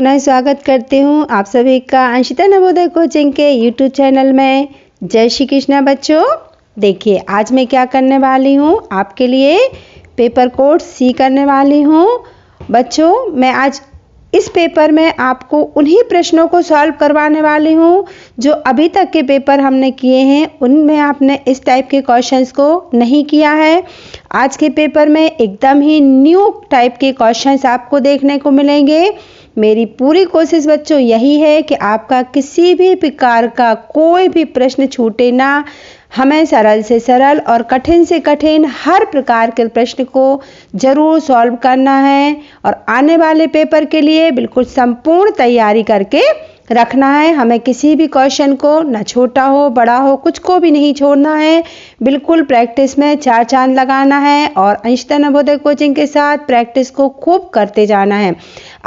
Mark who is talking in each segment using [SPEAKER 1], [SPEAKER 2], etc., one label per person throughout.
[SPEAKER 1] पुनः स्वागत करती हूँ आप सभी का अंशिता नवोदय कोचिंग के यूट्यूब चैनल में। जय श्री कृष्णा बच्चों। देखिए आज मैं क्या करने वाली हूँ, आपके लिए पेपर कोड सी करने वाली हूँ। बच्चों मैं आज इस पेपर में आपको उन्हीं प्रश्नों को सॉल्व करवाने वाली हूँ जो अभी तक के पेपर हमने किए हैं, उनमें आपने इस टाइप के क्वेश्चंस को नहीं किया है। आज के पेपर में एकदम ही न्यू टाइप के क्वेश्चंस आपको देखने को मिलेंगे। मेरी पूरी कोशिश बच्चों यही है कि आपका किसी भी प्रकार का कोई भी प्रश्न छूटे ना। हमें सरल से सरल और कठिन से कठिन हर प्रकार के प्रश्न को जरूर सॉल्व करना है और आने वाले पेपर के लिए बिल्कुल संपूर्ण तैयारी करके रखना है। हमें किसी भी क्वेश्चन को न छोटा हो बड़ा हो कुछ को भी नहीं छोड़ना है। बिल्कुल प्रैक्टिस में चार चांद लगाना है और अंशिता नवोदय कोचिंग के साथ प्रैक्टिस को खूब करते जाना है।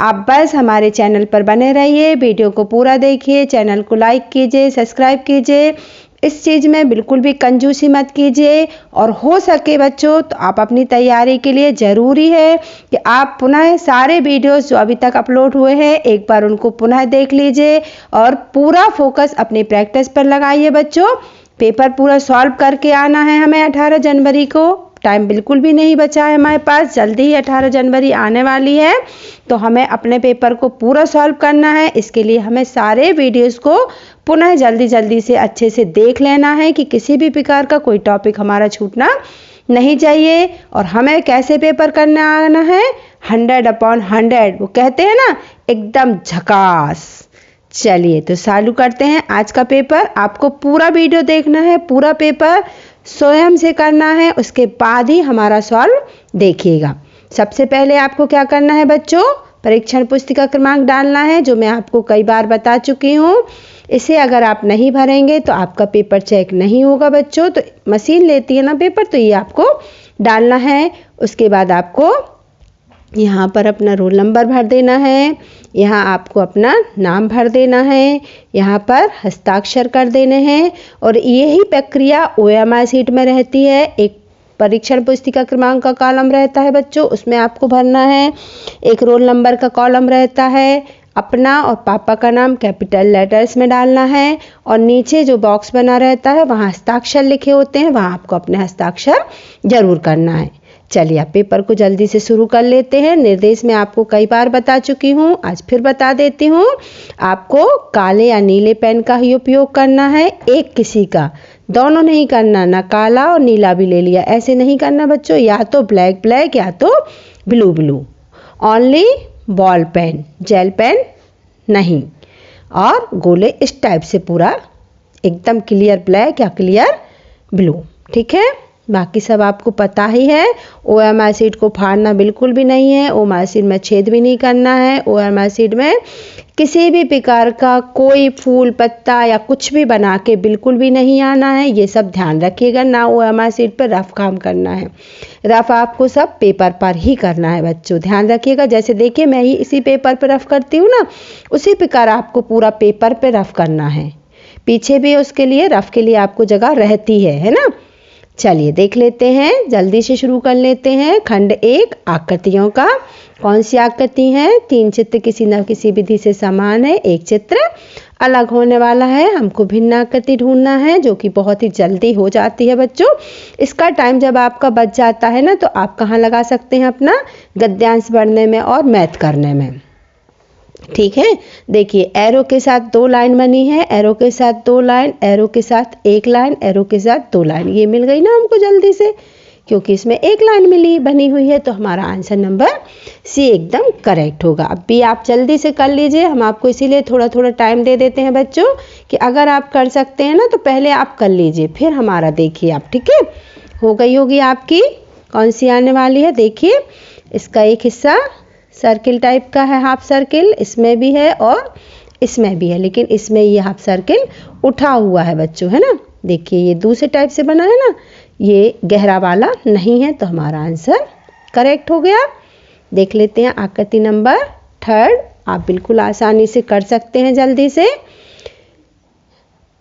[SPEAKER 1] आप बस हमारे चैनल पर बने रहिए, वीडियो को पूरा देखिए, चैनल को लाइक कीजिए, सब्सक्राइब कीजिए। इस चीज़ में बिल्कुल भी कंजूसी मत कीजिए और हो सके बच्चों तो आप अपनी तैयारी के लिए ज़रूरी है कि आप पुनः सारे वीडियोस जो अभी तक अपलोड हुए हैं एक बार उनको पुनः देख लीजिए और पूरा फोकस अपनी प्रैक्टिस पर लगाइए बच्चों। पेपर पूरा सॉल्व करके आना है हमें 18 जनवरी को। टाइम बिल्कुल भी नहीं बचा है हमारे पास, जल्दी ही 18 जनवरी आने वाली है तो हमें अपने पेपर को पूरा सॉल्व करना है। इसके लिए हमें सारे वीडियोस को पुनः जल्दी से अच्छे से देख लेना है कि किसी भी प्रकार का कोई टॉपिक हमारा छूटना नहीं चाहिए। और हमें कैसे पेपर करने आना है 100/100, वो कहते हैं ना एकदम झकास। चलिए तो चालू करते हैं आज का पेपर। आपको पूरा वीडियो देखना है, पूरा पेपर स्वयं से करना है, उसके बाद ही हमारा सॉल्व देखिएगा। सबसे पहले आपको क्या करना है बच्चों, परीक्षण पुस्तिका क्रमांक डालना है जो मैं आपको कई बार बता चुकी हूँ। इसे अगर आप नहीं भरेंगे तो आपका पेपर चेक नहीं होगा बच्चों। तो मशीन लेती है ना पेपर, तो ये आपको डालना है। उसके बाद आपको यहाँ पर अपना रोल नंबर भर देना है, यहाँ आपको अपना नाम भर देना है, यहाँ पर हस्ताक्षर कर देने हैं। और यही प्रक्रिया OMR शीट में रहती है। एक परीक्षण पुस्तिका क्रमांक का कॉलम रहता है बच्चों, उसमें आपको भरना है। एक रोल नंबर का कॉलम रहता है, अपना और पापा का नाम कैपिटल लेटर्स में डालना है। और नीचे जो बॉक्स बना रहता है वहाँ हस्ताक्षर लिखे होते हैं, वहाँ आपको अपने हस्ताक्षर जरूर करना है। चलिए आप पेपर को जल्दी से शुरू कर लेते हैं। निर्देश में आपको कई बार बता चुकी हूँ, आज फिर बता देती हूँ। आपको काले या नीले पेन का ही उपयोग करना है, एक किसी का, दोनों नहीं करना, ना काला और नीला भी ले लिया, ऐसे नहीं करना बच्चों। या तो ब्लैक या तो blue. Only ball pen, gel pen नहीं। और गोले इस टाइप से पूरा एकदम क्लियर ब्लैक या क्लियर ब्लू, ठीक है। बाकी सब आपको पता ही है। OMR शीट को फाड़ना बिल्कुल भी नहीं है, OMR शीट में छेद भी नहीं करना है। OMR शीट में किसी भी प्रकार का कोई फूल पत्ता या कुछ भी बना के बिल्कुल भी नहीं आना है, ये सब ध्यान रखिएगा। ना OMR शीट पर रफ काम करना है, रफ आपको सब पेपर पर ही करना है बच्चों, ध्यान रखिएगा। जैसे देखिए मैं ही इसी पेपर पर रफ करती हूँ ना, उसी प्रकार आपको पूरा पेपर पर रफ करना है। पीछे भी उसके लिए रफ के लिए आपको जगह रहती है ना। चलिए देख लेते हैं, जल्दी से शुरू कर लेते हैं। खंड 1 आकृतियों का। कौन सी आकृति है, 3 चित्र किसी न किसी विधि से समान है, एक चित्र अलग होने वाला है। हमको भिन्न आकृति ढूंढना है जो कि बहुत ही जल्दी हो जाती है बच्चों। इसका टाइम जब आपका बच जाता है ना तो आप कहाँ लगा सकते हैं अपना, गद्यांश पढ़ने में और मैथ करने में, ठीक है। देखिए एरो के साथ 2 लाइन बनी है, एरो के साथ 2 लाइन, एरो के साथ 1 लाइन, एरो के साथ 2 लाइन, ये मिल गई ना हमको जल्दी से, क्योंकि इसमें 1 लाइन बनी हुई है। तो हमारा आंसर नंबर सी एकदम करेक्ट होगा। अब भी आप जल्दी से कर लीजिए, हम आपको इसीलिए थोड़ा टाइम दे देते हैं बच्चों कि अगर आप कर सकते हैं ना तो पहले आप कर लीजिए, फिर हमारा देखिए आप, ठीक है। हो गई होगी आपकी। कौन सी आने वाली है, देखिए इसका एक हिस्सा सर्किल टाइप का है, हाफ सर्किल, इसमें भी है और इसमें भी है, लेकिन इसमें ये हाफ सर्किल उठा हुआ है बच्चों, है ना। देखिए ये दूसरे टाइप से बना है ना, ये गहरा वाला नहीं है, तो हमारा आंसर करेक्ट हो गया। देख लेते हैं आकृति नंबर 3। आप बिल्कुल आसानी से कर सकते हैं जल्दी से।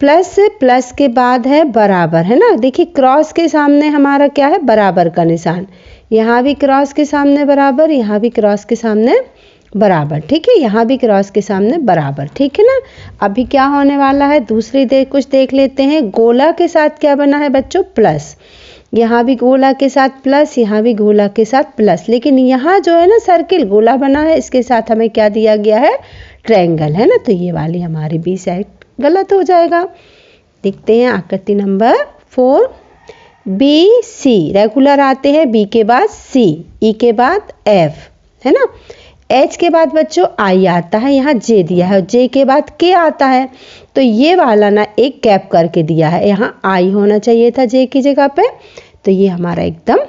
[SPEAKER 1] प्लस के बाद है बराबर, है ना। देखिए क्रॉस के सामने हमारा क्या है, बराबर का निशान। यहाँ भी क्रॉस के सामने बराबर, यहाँ भी क्रॉस के सामने बराबर, ठीक है, यहाँ भी क्रॉस के सामने बराबर, ठीक है ना। अभी क्या होने वाला है, दूसरी कुछ देख लेते हैं। गोला के साथ क्या बना है बच्चों, प्लस। यहाँ भी गोला के साथ प्लस, यहाँ भी गोला के साथ प्लस, लेकिन यहाँ जो है ना सर्किल गोला बना है, इसके साथ हमें क्या दिया गया है, ट्रायंगल, है ना। तो ये वाली हमारी बी साइड गलत हो जाएगा। देखते हैं आकृति नंबर 4। बी सी, रेगुलर आते हैं, बी के बाद सी, ई के बाद एफ, है ना। एच के बाद बच्चों आई आता है, यहाँ जे दिया है, जे के बाद के आता है, तो ये वाला ना एक गैप करके दिया है, यहाँ आई होना चाहिए था जे की जगह पे, तो ये हमारा एकदम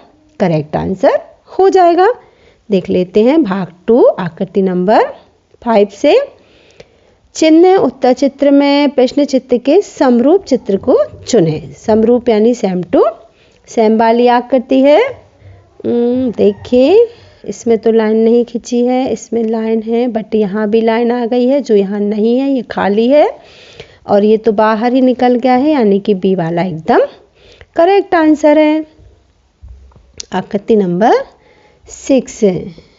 [SPEAKER 1] करेक्ट आंसर हो जाएगा। देख लेते हैं भाग 2 आकृति नंबर 5 से। चिन्ह उत्तर चित्र में प्रश्न चित्र के समरूप चित्र को चुने। समरूप यानी सेम टू सेम वाली आकृति है। देखिए इसमें तो लाइन नहीं खींची है, इसमें लाइन है, बट यहाँ भी लाइन आ गई है, जो यहाँ नहीं है ये खाली है, और ये तो बाहर ही निकल गया है, यानी कि बी वाला एकदम करेक्ट आंसर है। आकृति नंबर 6।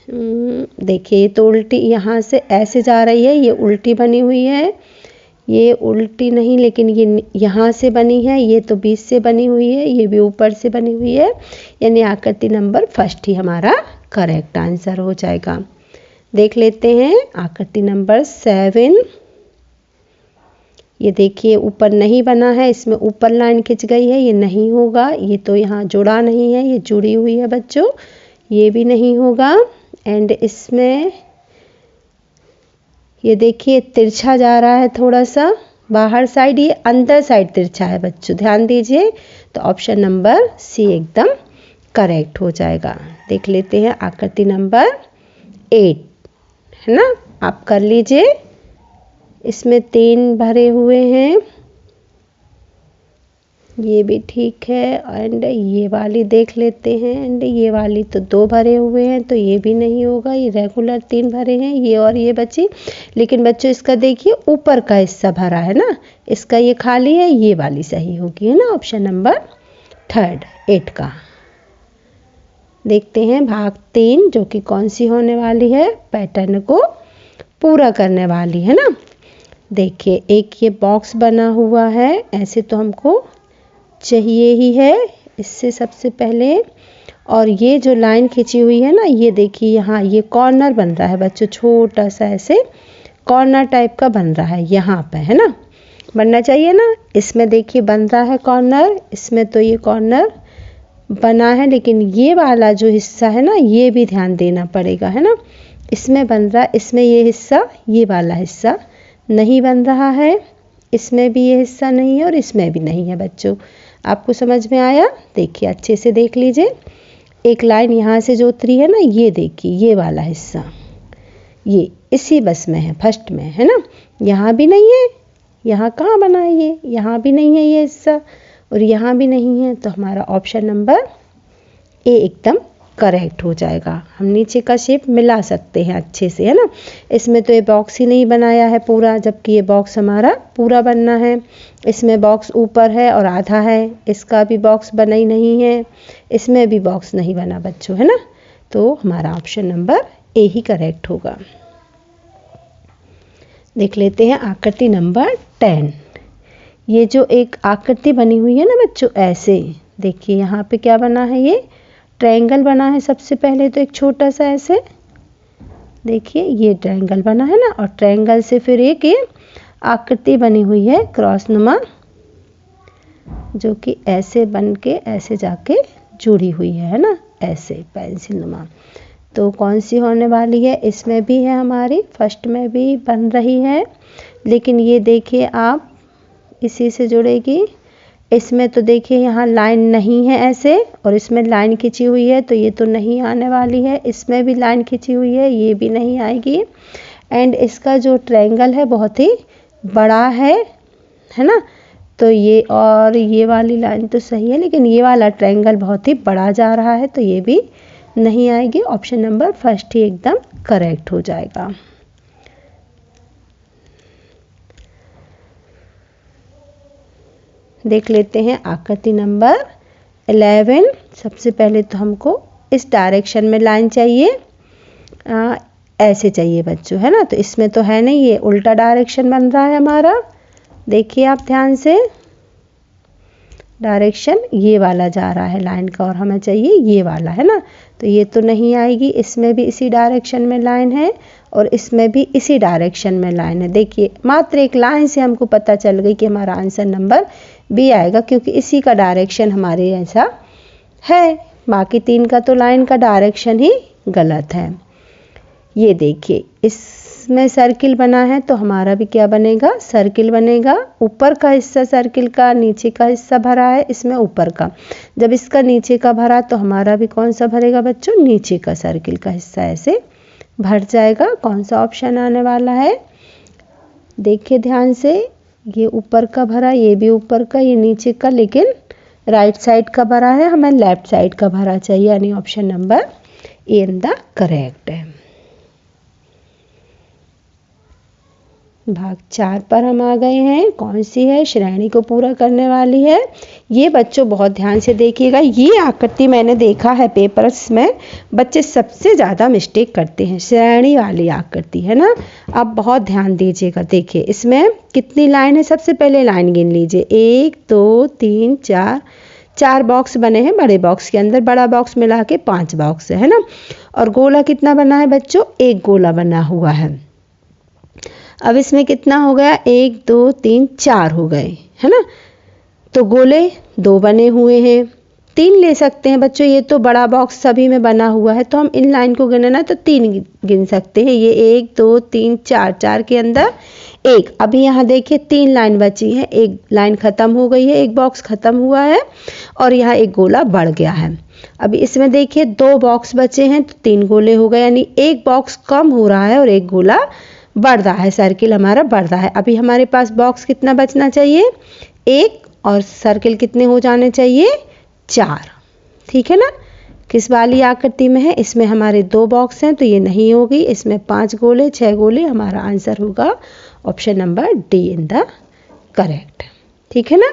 [SPEAKER 1] देखिए ये तो उल्टी यहाँ से ऐसे जा रही है, ये उल्टी बनी हुई है, ये उल्टी नहीं लेकिन ये यहाँ से बनी है, ये तो बीच से बनी हुई है, ये भी ऊपर से बनी हुई है, यानी आकृति नंबर 1 ही हमारा करेक्ट आंसर हो जाएगा। देख लेते हैं आकृति नंबर 7। ये देखिए ऊपर नहीं बना है, इसमें ऊपर लाइन खिंच गई है, ये नहीं होगा। ये तो यहाँ जुड़ा नहीं है, ये जुड़ी हुई है बच्चों, ये भी नहीं होगा। एंड इसमें ये देखिए तिरछा जा रहा है थोड़ा सा बाहर साइड, ये अंदर साइड तिरछा है बच्चों, ध्यान दीजिए। तो ऑप्शन नंबर सी एकदम करेक्ट हो जाएगा। देख लेते हैं आकृति नंबर 8, है ना, आप कर लीजिए। इसमें 3 भरे हुए हैं, ये भी ठीक है। एंड ये वाली देख लेते हैं, एंड ये वाली तो 2 भरे हुए हैं, तो ये भी नहीं होगा। ये रेगुलर 3 भरे हैं, ये और ये बची। लेकिन बच्चों इसका देखिए ऊपर का हिस्सा भरा है ना, इसका ये खाली है, ये वाली सही होगी, है ना, ऑप्शन नंबर 3 8 का। देखते हैं भाग 3 जो कि कौन सी होने वाली है, पैटर्न को पूरा करने वाली, है ना। देखिए एक ये बॉक्स बना हुआ है, ऐसे तो हमको चाहिए ही है इससे सबसे पहले। और ये जो लाइन खींची हुई है ना, ये देखिए यहाँ ये कॉर्नर बन रहा है बच्चों, छोटा सा ऐसे कॉर्नर टाइप का बन रहा है यहाँ पे, है ना, बनना चाहिए ना। इसमें देखिए बन रहा है कॉर्नर, इसमें तो ये कॉर्नर बना है, लेकिन ये वाला जो हिस्सा है ना, ये भी ध्यान देना पड़ेगा, है ना। इसमें बन रहा है, इसमें ये हिस्सा, ये वाला हिस्सा नहीं बन रहा है, इसमें भी ये हिस्सा नहीं है और इसमें भी नहीं है बच्चों। आपको समझ में आया? देखिए अच्छे से देख लीजिए। एक लाइन यहाँ से जो उतरी है ना, ये देखिए ये वाला हिस्सा, ये इसी बस में है, फर्स्ट में, है ना। यहाँ भी नहीं है, यहाँ कहाँ बना है ये, यहाँ भी नहीं है ये हिस्सा, और यहाँ भी नहीं है। तो हमारा ऑप्शन नंबर ए एकदम करेक्ट हो जाएगा। हम नीचे का शेप मिला सकते हैं अच्छे से, है ना। इसमें तो ये बॉक्स ही नहीं बनाया है पूरा, जबकि ये बॉक्स हमारा पूरा बनना है। इसमें बॉक्स ऊपर है और आधा है, इसका भी बॉक्स बना ही नहीं है, इसमें भी बॉक्स नहीं बना बच्चों, है ना। तो हमारा ऑप्शन नंबर ए ही करेक्ट होगा। देख लेते हैं आकृति नंबर 10। ये जो एक आकृति बनी हुई है ना बच्चों, ऐसे देखिए यहाँ पे क्या बना है, ये ट्रायंगल बना है। सबसे पहले तो एक छोटा सा ऐसे देखिए ये ट्रायंगल बना है ना, और ट्रायंगल से फिर एक ये आकृति बनी हुई है क्रॉस नुमा, जो कि ऐसे बन के ऐसे जाके जुड़ी हुई है ना, ऐसे पेंसिल नुमा। तो कौन सी होने वाली है, इसमें भी है हमारी, फर्स्ट में भी बन रही है, लेकिन ये देखिए आप इसी से जुड़ेगी। इसमें तो देखिए यहाँ लाइन नहीं है ऐसे, और इसमें लाइन खींची हुई है, तो ये तो नहीं आने वाली है। इसमें भी लाइन खींची हुई है, ये भी नहीं आएगी। एंड इसका जो ट्रायंगल है बहुत ही बड़ा है ना। तो ये और ये वाली लाइन तो सही है, लेकिन ये वाला ट्रायंगल बहुत ही बड़ा जा रहा है, तो ये भी नहीं आएगी। ऑप्शन नंबर फर्स्ट ही एकदम करेक्ट हो जाएगा। देख लेते हैं आकृति नंबर 11। सबसे पहले तो हमको इस डायरेक्शन में लाइन चाहिए, ऐसे चाहिए बच्चों, है ना। तो इसमें तो है नहीं, ये उल्टा डायरेक्शन बन रहा है हमारा। देखिए आप ध्यान से, डायरेक्शन ये वाला जा रहा है लाइन का और हमें चाहिए ये वाला, है ना। तो ये तो नहीं आएगी, इसमें भी इसी डायरेक्शन में लाइन है और इसमें भी इसी डायरेक्शन में लाइन है। देखिए मात्र एक लाइन से हमको पता चल गई कि हमारा आंसर नंबर बी आएगा, क्योंकि इसी का डायरेक्शन हमारे ऐसा है। बाकी 3 का तो लाइन का डायरेक्शन ही गलत है। ये देखिए इसमें सर्किल बना है तो हमारा भी क्या बनेगा, सर्किल बनेगा। ऊपर का हिस्सा सर्किल का, नीचे का हिस्सा भरा है इसमें ऊपर का। जब इसका नीचे का भरा तो हमारा भी कौन सा भरेगा बच्चों, नीचे का सर्किल का हिस्सा ऐसे भर जाएगा। कौन सा ऑप्शन आने वाला है, देखिए ध्यान से, ये ऊपर का भरा, ये भी ऊपर का, ये नीचे का, लेकिन राइट साइड का भरा है, हमें लेफ्ट साइड का भरा चाहिए, यानी option number A in the correct है। भाग 4 पर हम आ गए हैं। कौन सी है, श्रेणी को पूरा करने वाली है। ये बच्चों बहुत ध्यान से देखिएगा, ये आकृति मैंने देखा है पेपर्स में बच्चे सबसे ज़्यादा मिस्टेक करते हैं, श्रेणी वाली आकृति, है ना। आप बहुत ध्यान दीजिएगा। देखिए इसमें कितनी लाइन है, सबसे पहले लाइन गिन लीजिए, 1 2 3 4 बॉक्स बने हैं बड़े बॉक्स के अंदर, बड़ा बॉक्स मिला के 5 बॉक्स है ना। और गोला कितना बना है बच्चों, 1 गोला बना हुआ है। अब इसमें कितना हो गया, 1 2 3 4 हो गए, है ना। तो गोले 2 बने हुए हैं, 3 ले सकते हैं बच्चों। ये तो बड़ा बॉक्स सभी में बना हुआ है तो हम इन लाइन को गिनना तो 3 गिन सकते हैं। ये 1 2 3 4 के अंदर 1। अभी यहाँ देखिए 3 लाइन बची है, एक लाइन खत्म हो गई है, एक बॉक्स खत्म हुआ है और यहाँ एक गोला बढ़ गया है। अभी इसमें देखिए 2 बॉक्स बचे हैं तो 3 गोले हो गए, यानी एक बॉक्स कम हो रहा है और एक गोला बढ़ रहा है, सर्किल हमारा बढ़ रहा है। अभी हमारे पास बॉक्स कितना बचना चाहिए, 1, और सर्किल कितने हो जाने चाहिए, 4। ठीक है ना। किस वाली आकृति में है, इसमें हमारे 2 बॉक्स हैं तो ये नहीं होगी, इसमें 5 गोले 6 गोले, हमारा आंसर होगा option number D in the correct. ठीक है ना,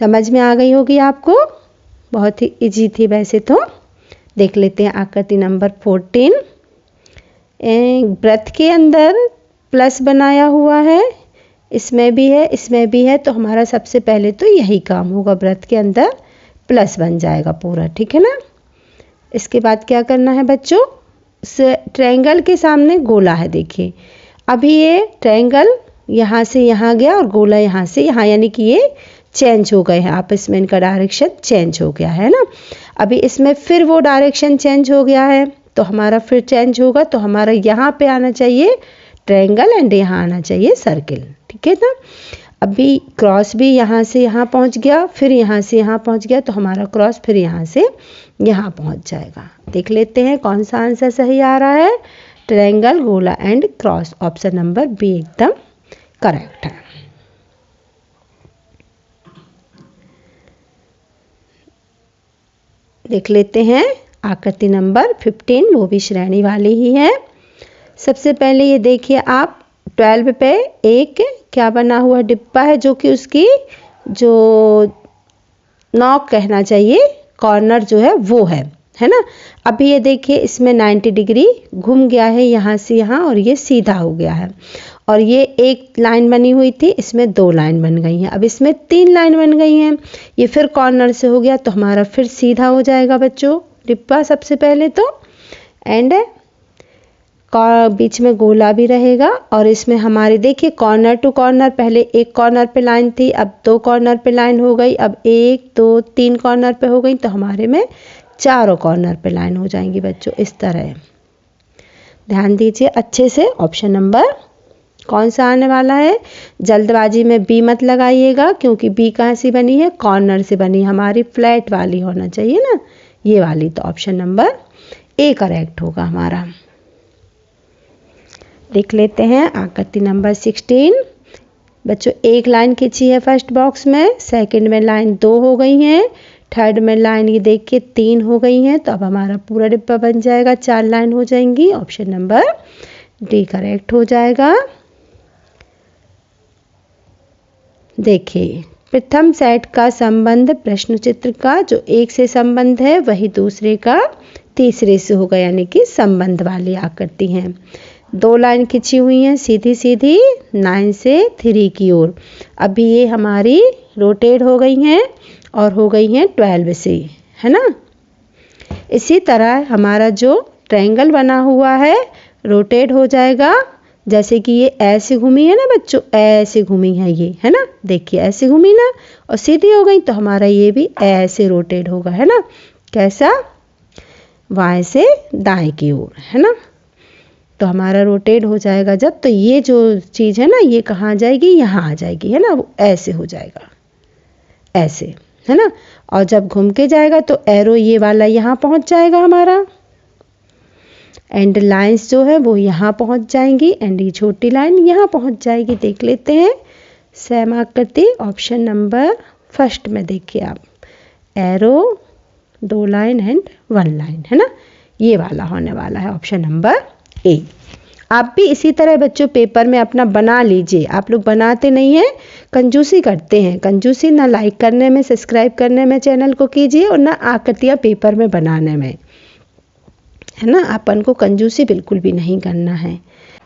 [SPEAKER 1] समझ में आ गई होगी आपको, बहुत ही इजी थी वैसे तो। देख लेते हैं आकृति नंबर 14। वृत्त के अंदर प्लस बनाया हुआ है, इसमें भी है, इसमें भी है, तो हमारा सबसे पहले तो यही काम होगा, वृत्त के अंदर प्लस बन जाएगा पूरा। ठीक है ना। इसके बाद क्या करना है बच्चों, ट्रायंगल के सामने गोला है। देखिए अभी ये ट्रायंगल यहाँ से यहाँ गया और गोला यहाँ से यहाँ, यानी कि ये चेंज हो गए हैं आपस में, इनका डायरेक्शन चेंज हो गया है ना। अभी इसमें फिर वो डायरेक्शन चेंज हो गया है तो हमारा फिर चेंज होगा, तो हमारा यहाँ पे आना चाहिए ट्रायंगल एंड यहाँ आना चाहिए सर्किल। ठीक है ना। अभी क्रॉस भी यहाँ से यहाँ पहुँच गया, फिर यहाँ से यहाँ पहुँच गया, तो हमारा क्रॉस फिर यहाँ से यहाँ पहुँच जाएगा। देख लेते हैं कौन सा आंसर सही आ रहा है, ट्रायंगल, गोला and cross, option number B एकदम करेक्ट है। देख लेते हैं आकृति नंबर 15, वो भी श्रेणी वाली ही है। सबसे पहले ये देखिए आप 12 पे एक क्या बना हुआ डिब्बा है, जो कि उसकी जो नॉक कहना चाहिए, कॉर्नर जो है वो है ना। अभी ये देखिए इसमें 90 डिग्री घूम गया है यहाँ से यहाँ और ये सीधा हो गया है, और ये एक लाइन बनी हुई थी, इसमें 2 लाइन बन गई हैं। अब इसमें 3 लाइन बन गई हैं, ये फिर कॉर्नर से हो गया तो हमारा फिर सीधा हो जाएगा बच्चों डिब्बा सबसे पहले तो, एंड बीच में गोला भी रहेगा। और इसमें हमारे देखिए कॉर्नर टू कॉर्नर, पहले एक कॉर्नर पे लाइन थी, अब 2 कॉर्नर पे लाइन हो गई, अब 1 2 3 कॉर्नर पे हो गई, तो हमारे में 4 कॉर्नर पे लाइन हो जाएंगी बच्चों इस तरह। ध्यान दीजिए अच्छे से, ऑप्शन नंबर कौन सा आने वाला है। जल्दबाजी में बी मत लगाइएगा, क्योंकि बी कहाँ से बनी है, कॉर्नर से बनी, हमारी फ्लैट वाली होना चाहिए ना, ये वाली। तो ऑप्शन नंबर ए करेक्ट होगा हमारा। देख लेते हैं आकृति नंबर 16। बच्चों एक लाइन खींची है फर्स्ट बॉक्स में, सेकंड में लाइन 2 हो गई हैं, थर्ड में लाइन ये देखिए 3 हो गई हैं, तो अब हमारा पूरा डिब्बा बन जाएगा, 4 लाइन हो जाएंगी, ऑप्शन नंबर डी करेक्ट हो जाएगा। देखिए प्रथम सेट का संबंध प्रश्न चित्र का जो 1 से संबंध है वही दूसरे का तीसरे से होगा, यानी कि संबंध वाली आकृति हैं। 2 लाइन खिंची हुई हैं सीधी सीधी 9 से 3 की ओर। अभी ये हमारी रोटेट हो गई हैं और हो गई हैं 12 से, है ना। इसी तरह हमारा जो ट्रायंगल बना हुआ है रोटेट हो जाएगा। जैसे कि ये ऐसे घूमी है ना बच्चों, ऐसे घूमी है ये, है ना। देखिए ऐसे घूमी ना और सीधी हो गई, तो हमारा ये भी ऐसे रोटेट होगा, है ना। कैसा? बाएं से दाएं की ओर, है ना। तो हमारा रोटेट हो जाएगा जब, तो ये जो चीज़ है ना ये कहाँ आ जाएगी? यहाँ आ जाएगी, है ना। वो ऐसे हो जाएगा, ऐसे, है ना। और जब घूम के जाएगा तो एरो ये वाला यहाँ पहुँच जाएगा हमारा, एंड लाइंस जो है वो यहाँ पहुँच जाएंगी, एंड ये छोटी लाइन यहाँ पहुँच जाएगी। देख लेते हैं सेम आकृति ऑप्शन नंबर फर्स्ट में। देखिए आप, एरो 2 लाइन एंड 1 लाइन, है ना। ये वाला होने वाला है ऑप्शन नंबर ए। आप भी इसी तरह बच्चों पेपर में अपना बना लीजिए। आप लोग बनाते नहीं हैं, कंजूसी करते हैं। कंजूसी ना लाइक करने में, सब्सक्राइब करने में चैनल को कीजिए, और ना आकृतियाँ पेपर में बनाने में, है ना। अपन को कंजूसी बिल्कुल भी नहीं करना है।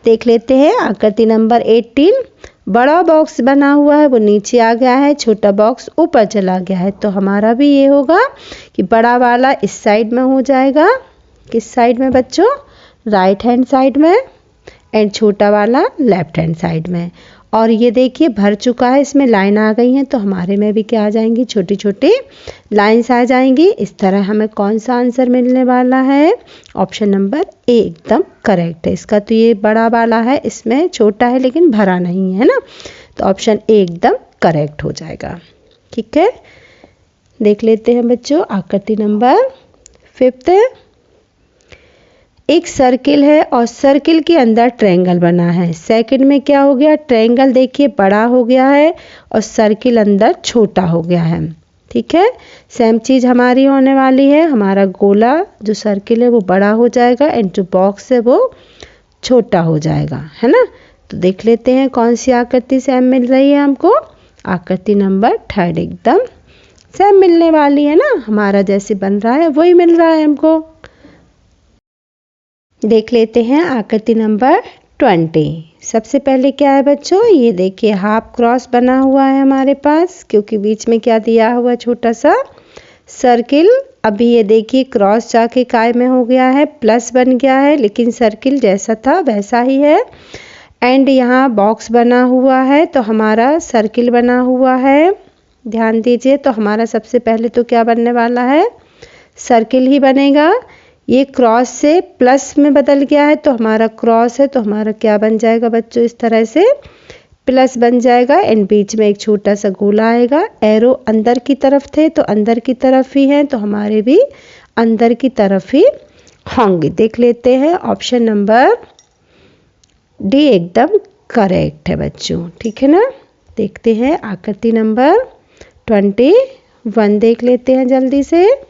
[SPEAKER 1] देख लेते हैं आकृति नंबर 18। बड़ा बॉक्स बना हुआ है वो नीचे आ गया है, छोटा बॉक्स ऊपर चला गया है। तो हमारा भी ये होगा कि बड़ा वाला इस साइड में हो जाएगा। किस साइड में बच्चों? राइट हैंड साइड में, एंड छोटा वाला लेफ्ट हैंड साइड में। और ये देखिए भर चुका है, इसमें लाइन आ गई हैं, तो हमारे में भी क्या आ जाएंगी? छोटी छोटी लाइंस आ जाएंगी। इस तरह हमें कौन सा आंसर मिलने वाला है? ऑप्शन नंबर ए एकदम करेक्ट है। इसका तो ये बड़ा वाला है, इसमें छोटा है लेकिन भरा नहीं है ना, तो ऑप्शन ए एकदम करेक्ट हो जाएगा। ठीक है, देख लेते हैं बच्चों आकृति नंबर 5। एक सर्किल है और सर्किल के अंदर ट्रायंगल बना है। सेकंड में क्या हो गया? ट्रायंगल देखिए बड़ा हो गया है और सर्किल अंदर छोटा हो गया है। ठीक है, सेम चीज़ हमारी होने वाली है। हमारा गोला जो सर्किल है वो बड़ा हो जाएगा, एंड जो बॉक्स है वो छोटा हो जाएगा, है ना। तो देख लेते हैं कौन सी आकृति सेम मिल रही है हमको। आकृति नंबर 3 एकदम सेम मिलने वाली है ना, हमारा जैसे बन रहा है वही मिल रहा है हमको। देख लेते हैं आकृति नंबर 20। सबसे पहले क्या है बच्चों? ये देखिए हाफ क्रॉस बना हुआ है हमारे पास, क्योंकि बीच में क्या दिया हुआ है? छोटा सा सर्किल। अभी ये देखिए क्रॉस जाके काय में हो गया है, प्लस बन गया है, लेकिन सर्किल जैसा था वैसा ही है। एंड यहाँ बॉक्स बना हुआ है, तो हमारा सर्किल बना हुआ है। ध्यान दीजिए, तो हमारा सबसे पहले तो क्या बनने वाला है? सर्किल ही बनेगा। ये क्रॉस से प्लस में बदल गया है, तो हमारा क्रॉस है, तो हमारा क्या बन जाएगा बच्चों? इस तरह से प्लस बन जाएगा, एंड बीच में एक छोटा सा गोला आएगा। एरो अंदर की तरफ थे तो अंदर की तरफ ही है, तो हमारे भी अंदर की तरफ ही होंगे। देख लेते हैं ऑप्शन नंबर डी एकदम करेक्ट है बच्चों। ठीक है ना, देखते हैं आकृति नंबर 21 देख लेते हैं जल्दी से।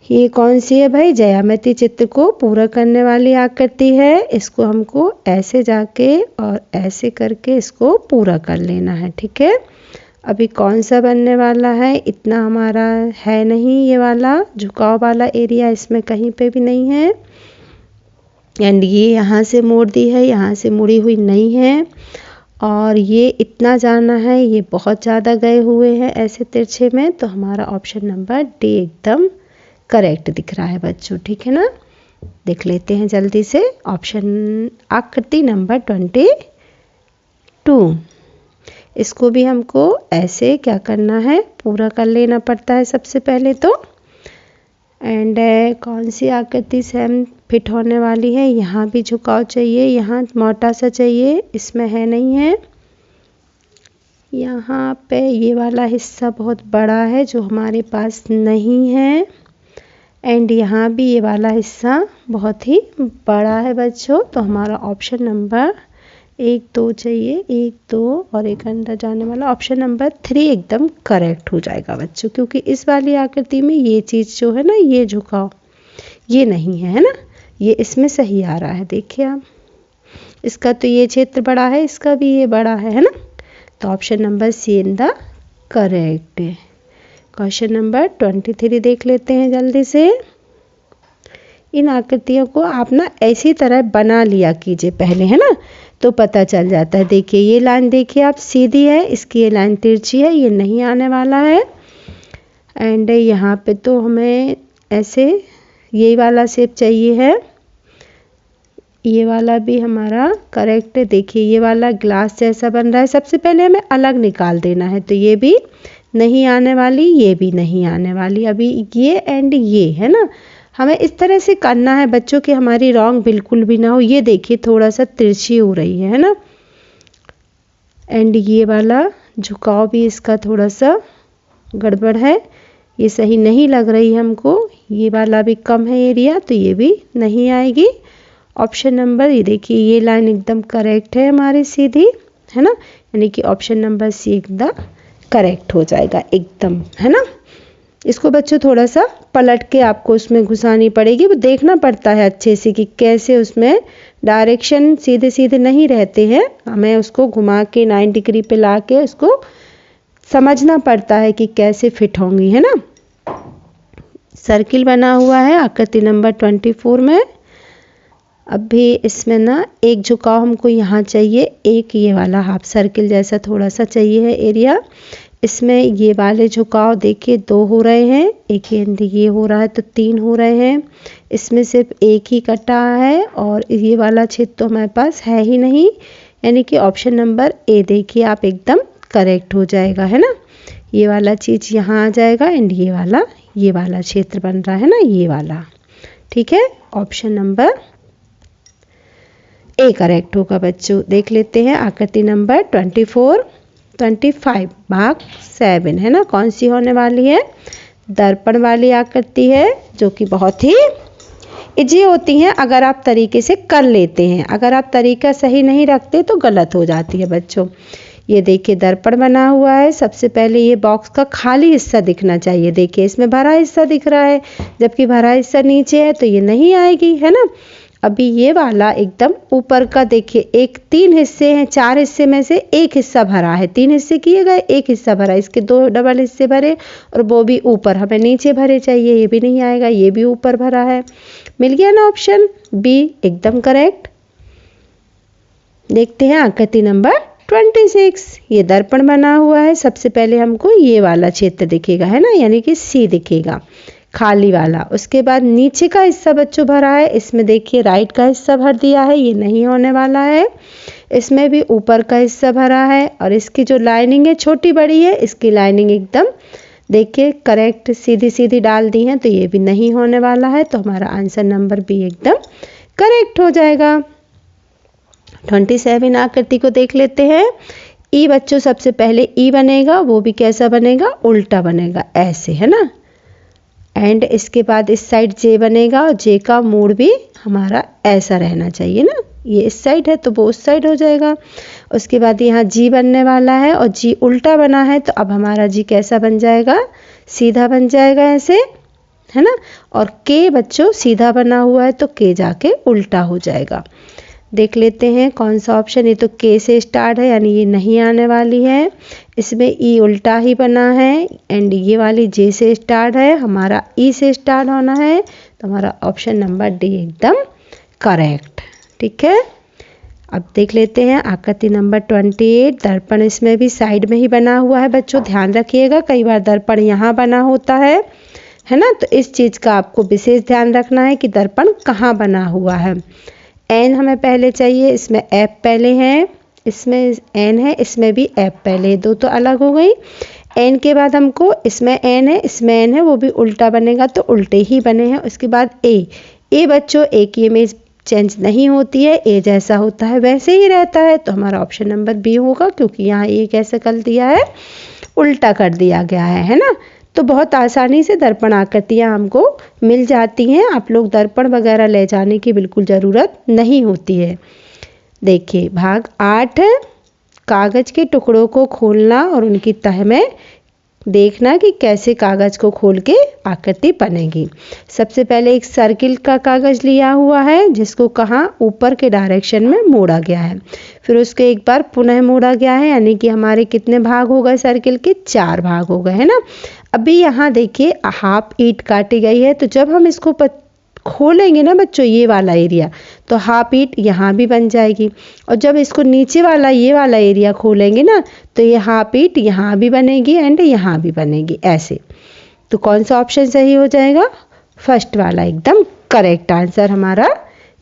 [SPEAKER 1] ये कौन सी है भाई? ज्यामिति चित्र को पूरा करने वाली आकृति है। इसको हमको ऐसे जाके और ऐसे करके इसको पूरा कर लेना है। ठीक है, अभी कौन सा बनने वाला है? इतना हमारा है नहीं, ये वाला झुकाव वाला एरिया इसमें कहीं पे भी नहीं है। एंड ये यहाँ से मोड़ दी है, यहाँ से मुड़ी हुई नहीं है। और ये इतना जाना है, ये बहुत ज़्यादा गए हुए हैं ऐसे तिरछे में, तो हमारा ऑप्शन नंबर डी एकदम करेक्ट दिख रहा है बच्चों। ठीक है ना, देख लेते हैं जल्दी से ऑप्शन आकृति नंबर 22। इसको भी हमको ऐसे क्या करना है? पूरा कर लेना पड़ता है सबसे पहले तो। एंड कौन सी आकृति सेम फिट होने वाली है? यहाँ भी झुकाव चाहिए, यहाँ मोटा सा चाहिए, इसमें है नहीं है। यहाँ पे ये वाला हिस्सा बहुत बड़ा है जो हमारे पास नहीं है। एंड यहाँ भी ये वाला हिस्सा बहुत ही बड़ा है बच्चों, तो हमारा ऑप्शन नंबर 1 2 चाहिए, 1 2 और एक अंदर जाने वाला ऑप्शन नंबर 3 एकदम करेक्ट हो जाएगा बच्चों, क्योंकि इस वाली आकृति में ये चीज़ जो है ना, ये झुकाव ये नहीं है, है ना, ये इसमें सही आ रहा है। देखिए आप, इसका तो ये क्षेत्र बड़ा है, इसका भी ये बड़ा है ना, तो option number C in the correct. Question number 23 देख लेते हैं जल्दी से। इन आकृतियों को आप ना ऐसी तरह बना लिया कीजिए पहले, है ना, तो पता चल जाता है। देखिए ये लाइन देखिए आप सीधी है, इसकी ये लाइन तिरछी है, ये नहीं आने वाला है। एंड यहाँ पे तो हमें ऐसे यही वाला शेप चाहिए है, ये वाला भी हमारा करेक्ट है। देखिए ये वाला ग्लास जैसा बन रहा है, सबसे पहले हमें अलग निकाल देना है, तो ये भी नहीं आने वाली, ये भी नहीं आने वाली। अभी ये एंड ये, है ना, हमें इस तरह से करना है बच्चों कि हमारी रॉन्ग बिल्कुल भी ना हो। ये देखिए थोड़ा सा तिरछी हो रही है ना। एंड ये वाला झुकाव भी इसका थोड़ा सा गड़बड़ है, ये सही नहीं लग रही हमको। ये वाला भी कम है एरिया, तो ये भी नहीं आएगी। ऑप्शन नंबर, ये देखिए ये लाइन एकदम करेक्ट है हमारी सीधी, है ना, यानी कि ऑप्शन नंबर सी एकदम करेक्ट हो जाएगा एकदम, है ना। इसको बच्चों थोड़ा सा पलट के आपको उसमें घुसानी पड़ेगी, वो देखना पड़ता है अच्छे से कि कैसे उसमें डायरेक्शन सीधे सीधे नहीं रहते हैं, हमें उसको घुमा के 90 डिग्री पे ला के उसको समझना पड़ता है कि कैसे फिट होंगी, है ना। सर्किल बना हुआ है आकृति नंबर 24 में। अब भी इसमें ना एक झुकाव हमको यहाँ चाहिए, एक ये वाला हाफ सर्किल जैसा थोड़ा सा चाहिए है एरिया। इसमें ये वाले झुकाव देखिए 2 हो रहे हैं, एक ये हो रहा है तो 3 हो रहे हैं। इसमें सिर्फ एक ही कटा है और ये वाला छेद तो हमारे पास है ही नहीं, यानी कि ऑप्शन नंबर ए देखिए आप एकदम करेक्ट हो जाएगा, है ना। ये वाला चीज़ यहाँ आ जाएगा एंड ये वाला क्षेत्र बन रहा है ना, ये वाला, ठीक है। ऑप्शन नंबर ए करेक्ट होगा बच्चों। देख लेते हैं आकृति नंबर 25 भाग 7, है ना, कौन सी होने वाली है, दर्पण वाली आकृति है, जो कि बहुत ही इजी होती हैं अगर आप तरीके से कर लेते हैं। अगर आप तरीका सही नहीं रखते तो गलत हो जाती है बच्चों। ये देखिए दर्पण बना हुआ है, सबसे पहले ये बॉक्स का खाली हिस्सा दिखना चाहिए। देखिए इसमें भरा हिस्सा दिख रहा है, जबकि भरा हिस्सा नीचे है तो ये नहीं आएगी, है ना। अभी ये वाला एकदम ऊपर का देखिए, एक 3 हिस्से हैं, 4 हिस्से में से एक हिस्सा भरा है, 3 हिस्से किए गए, एक हिस्सा भरा, इसके 2 डबल हिस्से भरे और वो भी ऊपर, हमें नीचे भरे चाहिए, ये भी नहीं आएगा, ये भी ऊपर भरा है। मिल गया ना ऑप्शन बी एकदम करेक्ट। देखते हैं आकृति नंबर 26। ये दर्पण बना हुआ है, सबसे पहले हमको ये वाला क्षेत्र दिखेगा, है ना, यानी कि सी दिखेगा खाली वाला। उसके बाद नीचे का हिस्सा बच्चों भरा है, इसमें देखिए राइट का हिस्सा भर दिया है, ये नहीं होने वाला है। इसमें भी ऊपर का हिस्सा भरा है और इसकी जो लाइनिंग है छोटी बड़ी है, इसकी लाइनिंग एकदम देखिए करेक्ट सीधी सीधी डाल दी है, तो ये भी नहीं होने वाला है। तो हमारा आंसर नंबर बी एकदम करेक्ट हो जाएगा। 27 आकृति को देख लेते हैं। ई बच्चों सबसे पहले ई बनेगा, वो भी कैसा बनेगा, उल्टा बनेगा ऐसे, है ना। एंड इसके बाद इस साइड जे बनेगा और जे का मूड भी हमारा ऐसा रहना चाहिए ना, ये इस साइड है तो वो उस साइड हो जाएगा। उसके बाद यहाँ जी बनने वाला है और जी उल्टा बना है, तो अब हमारा जी कैसा बन जाएगा, सीधा बन जाएगा ऐसे, है ना। और के बच्चों सीधा बना हुआ है तो के जाके उल्टा हो जाएगा। देख लेते हैं कौन सा ऑप्शन, ये तो के से स्टार्ट है यानी ये नहीं आने वाली है। इसमें ई उल्टा ही बना है एंड ये वाली जे से स्टार्ट है, हमारा ई से स्टार्ट होना है, तो हमारा ऑप्शन नंबर डी एकदम करेक्ट, ठीक है। अब देख लेते हैं आकृति नंबर 28। दर्पण इसमें भी साइड में ही बना हुआ है बच्चों, ध्यान रखिएगा, कई बार दर्पण यहाँ बना होता है ना, तो इस चीज़ का आपको विशेष ध्यान रखना है कि दर्पण कहाँ बना हुआ है। एन हमें पहले चाहिए, इसमें एफ पहले है, इसमें एन है, इसमें भी एफ पहले, दो तो अलग हो गई। एन के बाद हमको इसमें एन है, इसमें एन है, वो भी उल्टा बनेगा तो उल्टे ही बने हैं। उसके बाद ए बच्चों ए की इमेज चेंज नहीं होती है, ए जैसा होता है वैसे ही रहता है, तो हमारा ऑप्शन नंबर बी होगा, क्योंकि यहाँ ए कैसे कर दिया है, उल्टा कर दिया गया है ना। तो बहुत आसानी से दर्पण आकृतियाँ हमको मिल जाती हैं, आप लोग दर्पण वगैरह ले जाने की बिल्कुल ज़रूरत नहीं होती है। देखिए भाग 8, कागज़ के टुकड़ों को खोलना और उनकी तह में देखना कि कैसे कागज़ को खोल के आकृति बनेगी। सबसे पहले एक सर्किल का कागज़ लिया हुआ है, जिसको कहाँ ऊपर के डायरेक्शन में मोड़ा गया है, फिर उसको एक बार पुनः मोड़ा गया है, यानी कि हमारे कितने भाग हो गए सर्किल के, 4 भाग हो गए, है ना। अभी यहाँ देखिए हाफ ईंट काटी गई है, तो जब हम इसको खोलेंगे ना बच्चों ये वाला एरिया, तो हाफ ईंट यहाँ भी बन जाएगी। और जब इसको नीचे वाला ये वाला एरिया खोलेंगे ना, तो ये हाफ ईंट यहाँ भी बनेगी एंड यहाँ भी बनेगी ऐसे। तो कौन सा ऑप्शन सही हो जाएगा? फर्स्ट वाला एकदम करेक्ट आंसर हमारा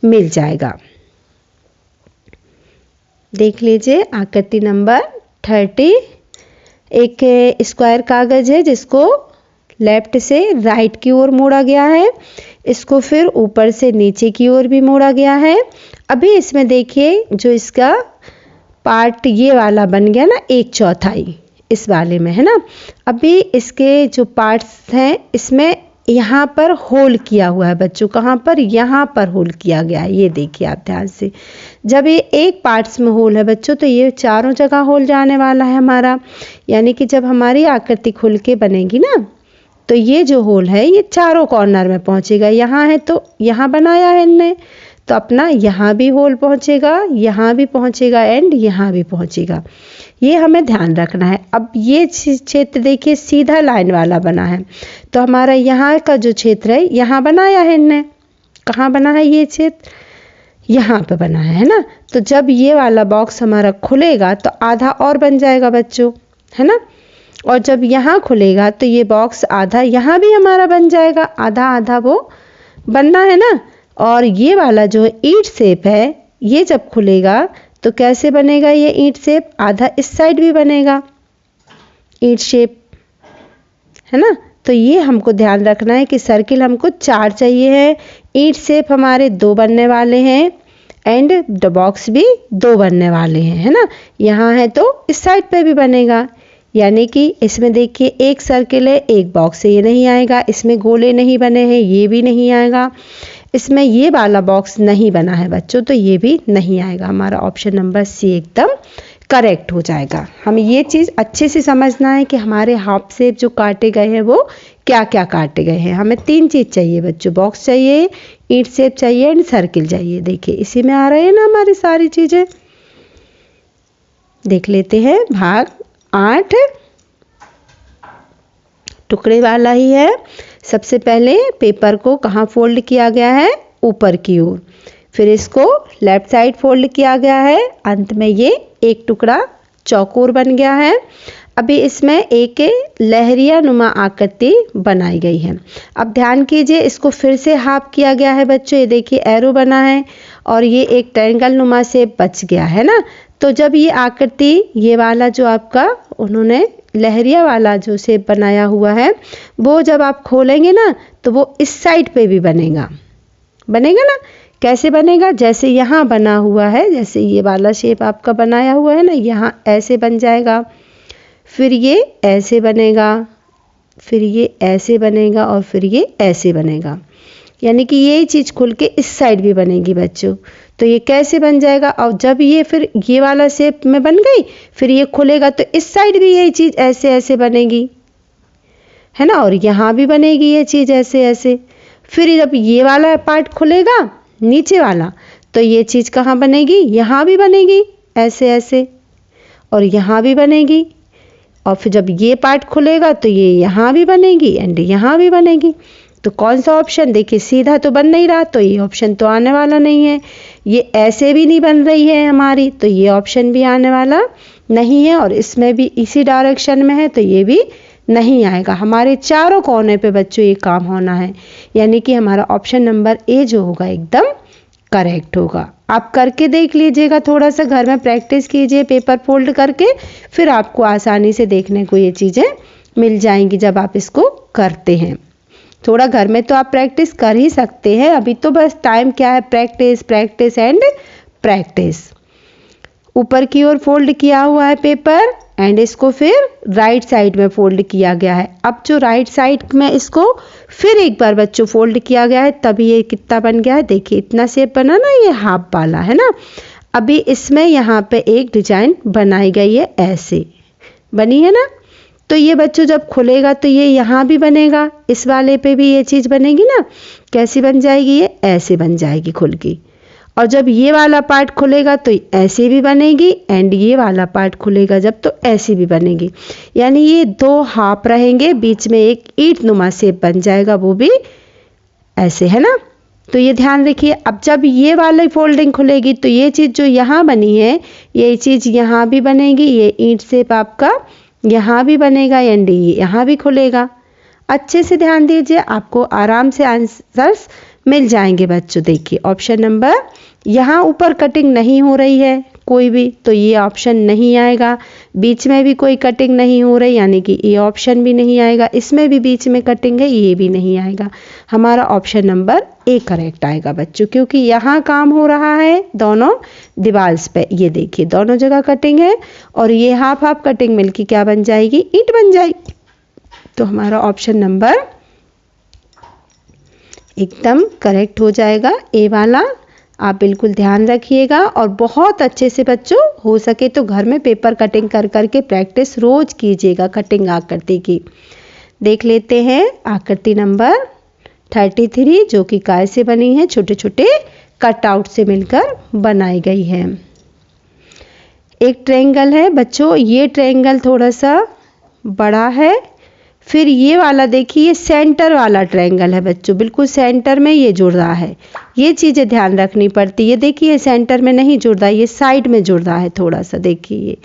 [SPEAKER 1] मिल जाएगा। देख लीजिए आकृति नंबर 30। एक स्क्वायर कागज है जिसको लेफ्ट से राइट की ओर मोड़ा गया है, इसको फिर ऊपर से नीचे की ओर भी मोड़ा गया है। अभी इसमें देखिए जो इसका पार्ट ये वाला बन गया ना, 1/4 इस वाले में है ना। अभी इसके जो पार्ट्स हैं इसमें यहाँ पर होल किया हुआ है बच्चों। कहाँ पर? यहाँ पर होल किया गया है। ये देखिए आप ध्यान से, जब ये एक पार्ट्स में होल है बच्चों, तो ये चारों जगह होल जाने वाला है हमारा। यानी कि जब हमारी आकृति खुल के बनेगी ना, तो ये जो होल है ये चारों कॉर्नर में पहुँचेगा। यहाँ है तो यहाँ बनाया है इनने, तो अपना यहाँ भी होल पहुँचेगा, यहाँ भी पहुँचेगा एंड यहाँ भी पहुँचेगा। ये हमें ध्यान रखना है। अब ये क्षेत्र देखिए सीधा लाइन वाला बना है, तो हमारा यहाँ का जो क्षेत्र है यहाँ बनाया है इनने। कहाँ बना है ये क्षेत्र? यहाँ पे बना है ना। तो जब ये वाला बॉक्स हमारा खुलेगा तो आधा और बन जाएगा बच्चों, है ना। और जब यहाँ खुलेगा तो ये बॉक्स आधा यहाँ भी हमारा बन जाएगा, आधा आधा वो बनना है ना। और ये वाला जो ईंट शेप है ये जब खुलेगा तो कैसे बनेगा ये ईंट शेप? आधा इस साइड भी बनेगा ईंट शेप, है ना। तो ये हमको ध्यान रखना है कि सर्किल हमको 4 चाहिए है, ईंट शेप हमारे 2 बनने वाले हैं एंड द बॉक्स भी 2 बनने वाले हैं, है ना। यहाँ है तो इस साइड पे भी बनेगा। यानी कि इसमें देखिए एक सर्किल है, एक बॉक्स है, ये नहीं आएगा। इसमें गोले नहीं बने हैं, ये भी नहीं आएगा। इसमें ये वाला बॉक्स नहीं बना है बच्चों, तो ये भी नहीं आएगा। हमारा ऑप्शन नंबर सी एकदम करेक्ट हो जाएगा। हमें ये चीज़ अच्छे से समझना है कि हमारे हाफ शेप जो काटे गए हैं वो क्या क्या काटे गए हैं। हमें 3 चीज़ चाहिए बच्चों, बॉक्स चाहिए, ईंट शेप चाहिए एंड सर्किल चाहिए। देखिए इसी में आ रहे हैं ना हमारी सारी चीज़ें। देख लेते हैं भाग 8 टुकड़े वाला ही है। सबसे पहले पेपर को कहाँ फोल्ड किया गया है? ऊपर की ओर। फिर इसको लेफ्ट साइड फोल्ड किया गया है, अंत में ये एक टुकड़ा चौकोर बन गया है। अभी इसमें एक लहरिया नुमा आकृति बनाई गई है। अब ध्यान कीजिए, इसको फिर से हाफ किया गया है बच्चों। ये देखिए एरो बना है और ये एक ट्रायंगल नुमा से बच गया है ना। तो जब ये आकृति ये वाला जो आपका उन्होंने लहरिया वाला जो शेप बनाया हुआ है वो जब आप खोलेंगे ना तो वो इस साइड पे भी बनेगा ना। कैसे बनेगा? जैसे यहाँ बना हुआ है, जैसे ये वाला शेप आपका बनाया हुआ है ना, यहाँ ऐसे बन जाएगा, फिर ये ऐसे बनेगा, फिर ये ऐसे बनेगा और फिर ये ऐसे बनेगा। यानी कि ये चीज़ खुल के इस साइड भी बनेगी बच्चों। तो ये कैसे बन जाएगा? और जब ये फिर ये वाला शेप में बन गई, फिर ये खुलेगा तो इस साइड भी यही चीज़ ऐसे ऐसे बनेगी, है ना। और यहाँ भी बनेगी ये चीज़ ऐसे ऐसे। फिर जब ये वाला पार्ट खुलेगा नीचे वाला, तो ये चीज़ कहाँ बनेगी? यहाँ भी बनेगी ऐसे ऐसे, और यहाँ भी बनेगी। और फिर जब ये पार्ट खुलेगा तो ये यहाँ भी बनेगी एंड यहाँ भी बनेगी। तो कौन सा ऑप्शन? देखिए सीधा तो बन नहीं रहा, तो ये ऑप्शन तो आने वाला नहीं है। ये ऐसे भी नहीं बन रही है हमारी, तो ये ऑप्शन भी आने वाला नहीं है। और इसमें भी इसी डायरेक्शन में है, तो ये भी नहीं आएगा। हमारे चारों कोने पे बच्चों ये काम होना है। यानी कि हमारा ऑप्शन नंबर ए जो होगा एकदम करेक्ट होगा। आप करके देख लीजिएगा, थोड़ा सा घर में प्रैक्टिस कीजिए पेपर फोल्ड करके, फिर आपको आसानी से देखने को ये चीज़ें मिल जाएंगी जब आप इसको करते हैं। थोड़ा घर में तो आप प्रैक्टिस कर ही सकते हैं। अभी तो बस टाइम क्या है? Practice practice and practice. ऊपर की ओर फोल्ड किया हुआ है पेपर एंड इसको फिर राइट साइड में फोल्ड किया गया है। अब जो राइट साइड में इसको फिर एक बार बच्चों फोल्ड किया गया है, तभी ये कितना बन गया है। देखिए इतना शेप बना ना, ये हाफ वाला है ना। अभी इसमें यहाँ पे एक डिजाइन बनाई गई है, ऐसे बनी है ना। तो ये बच्चों जब खुलेगा तो ये यहाँ भी बनेगा, इस वाले पे भी ये चीज़ बनेगी ना। कैसी बन जाएगी? ये ऐसे बन जाएगी खुल की। और जब ये वाला पार्ट खुलेगा तो ऐसे भी बनेगी, एंड ये वाला पार्ट खुलेगा जब तो ऐसे भी बनेगी। यानी ये दो हाफ रहेंगे, बीच में एक ईंट नुमा शेप बन जाएगा, वो भी ऐसे, है ना। तो ये ध्यान रखिए। अब जब ये वाली फोल्डिंग खुलेगी तो ये चीज़ जो यहाँ बनी है ये चीज़ यहाँ भी बनेगी, ये ईंट शेप आपका यहाँ भी बनेगा, एंड ये यहाँ भी खुलेगा। अच्छे से ध्यान दीजिए, आपको आराम से आंसर्स मिल जाएंगे बच्चों। देखिए ऑप्शन नंबर, यहाँ ऊपर कटिंग नहीं हो रही है कोई भी, तो ये ऑप्शन नहीं आएगा। बीच में भी कोई कटिंग नहीं हो रही, यानी कि ये ऑप्शन भी नहीं आएगा। इसमें भी बीच में कटिंग है, ये भी नहीं आएगा। हमारा ऑप्शन नंबर ए करेक्ट आएगा बच्चों, क्योंकि यहाँ काम हो रहा है दोनों दीवार्स पे। ये देखिए दोनों जगह कटिंग है, और ये हाफ हाफ कटिंग मिलके क्या बन जाएगी, ईंट बन जाएगी। तो हमारा ऑप्शन नंबर एकदम करेक्ट हो जाएगा, ए वाला। आप बिल्कुल ध्यान रखिएगा, और बहुत अच्छे से बच्चों हो सके तो घर में पेपर कटिंग कर करके प्रैक्टिस रोज कीजिएगा कटिंग आकृति की। देख लेते हैं आकृति नंबर 33, जो कि काय से बनी है, छोटे छोटे कटआउट से मिलकर बनाई गई है। एक ट्रायंगल है बच्चों, ये ट्रायंगल थोड़ा सा बड़ा है। फिर ये वाला देखिए, ये सेंटर वाला ट्रायंगल है बच्चों, बिल्कुल सेंटर में ये जुड़ रहा है। ये चीज़ें ध्यान रखनी पड़ती है। ये देखिए सेंटर में नहीं जुड़ रहा, ये साइड में जुड़ रहा है थोड़ा सा। देखिए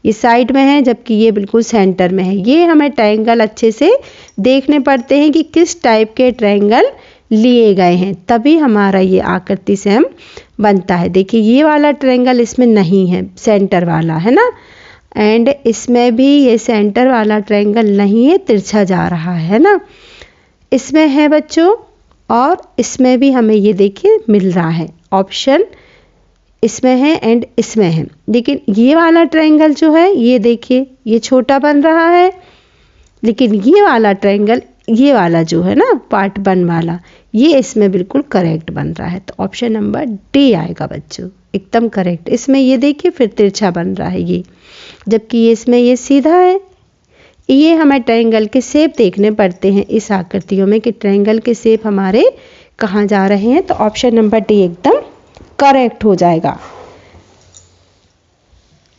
[SPEAKER 1] ये साइड में है, जबकि ये बिल्कुल सेंटर में है। ये हमें ट्रायंगल अच्छे से देखने पड़ते हैं कि किस टाइप के ट्रायंगल लिए गए हैं, तभी हमारा ये आकृति से हम बनता है। देखिए ये वाला ट्रायंगल इसमें नहीं है, सेंटर वाला है ना, एंड इसमें भी ये सेंटर वाला ट्रायंगल नहीं है, तिरछा जा रहा है ना। इसमें है बच्चों, और इसमें भी हमें ये देखिए मिल रहा है ऑप्शन, इसमें है एंड इसमें है। लेकिन ये वाला ट्रायंगल जो है ये देखिए ये छोटा बन रहा है, लेकिन ये वाला ट्रायंगल, ये वाला जो है ना पार्ट 1 वाला, ये इसमें बिल्कुल करेक्ट बन रहा है। तो ऑप्शन नंबर डी आएगा बच्चों, एकदम करेक्ट। इसमें ये देखिए फिर तिरछा बन रहा है ये, जबकि ये इसमें ये सीधा है। ये हमें ट्रायंगल के शेप देखने पड़ते हैं इस आकृतियों में कि ट्रायंगल के शेप हमारे कहाँ जा रहे हैं। तो ऑप्शन नंबर डी एकदम करेक्ट हो जाएगा।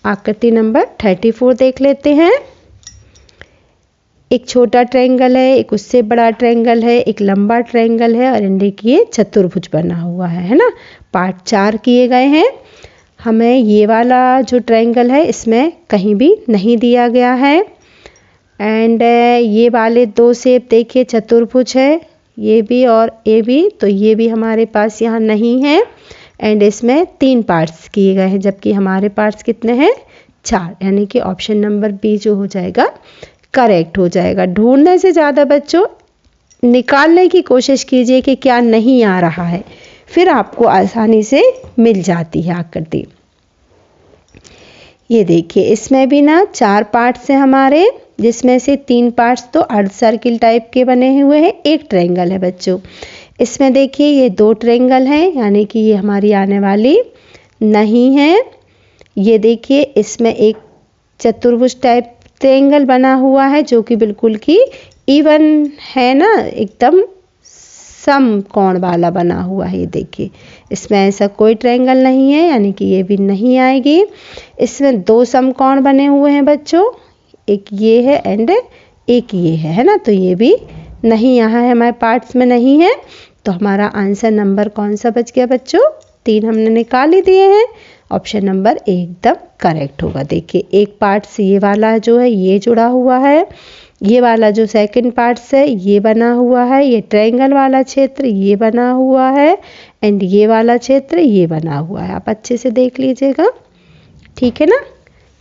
[SPEAKER 1] आकृति नंबर 34 देख लेते हैं। एक छोटा ट्रायंगल है, एक उससे बड़ा ट्रायंगल है, एक लंबा ट्रायंगल है, और देखिए चतुर्भुज बना हुआ है ना। पार्ट 4 किए गए हैं। हमें ये वाला जो ट्रायंगल है इसमें कहीं भी नहीं दिया गया है, एंड ये वाले 2 शेप देखिए चतुर्भुज है, ये भी और ये भी, तो ये भी हमारे पास यहाँ नहीं है। एंड इसमें 3 पार्ट्स किए गए हैं, जबकि हमारे पार्ट्स कितने हैं, 4, यानी कि ऑप्शन नंबर बी जो हो जाएगा करेक्ट हो जाएगा। ढूंढने से ज़्यादा बच्चों निकालने की कोशिश कीजिए कि क्या नहीं आ रहा है, फिर आपको आसानी से मिल जाती है आकृति। ये देखिए इसमें भी ना 4 पार्ट्स हैं हमारे, जिसमें से 3 पार्ट्स तो अर्ध सर्किल टाइप के बने हुए हैं, एक ट्रायंगल है बच्चों। इसमें देखिए ये 2 ट्रायंगल हैं, यानी कि ये हमारी आने वाली नहीं है। ये देखिए इसमें एक चतुर्भुज टाइप ट्रायंगल बना हुआ है, जो कि बिल्कुल की इवन है ना, एकदम समकोण वाला बना हुआ है। ये देखिए इसमें ऐसा कोई ट्रायंगल नहीं है, यानी कि ये भी नहीं आएगी। इसमें 2 समकोण बने हुए हैं बच्चों, एक ये है एंड एक ये है ना, तो ये भी नहीं यहाँ है, हमारे पार्ट्स में नहीं है। तो हमारा आंसर नंबर कौन सा बच गया बच्चों, 3 हमने निकाल ही दिए हैं। ऑप्शन नंबर एकदम करेक्ट होगा। देखिए एक पार्ट से ये वाला जो है ये जुड़ा हुआ है, ये वाला जो सेकंड पार्ट है ये बना हुआ है, ये ट्रायंगल वाला क्षेत्र ये बना हुआ है, एंड ये वाला क्षेत्र ये बना हुआ है। आप अच्छे से देख लीजिएगा, ठीक है ना,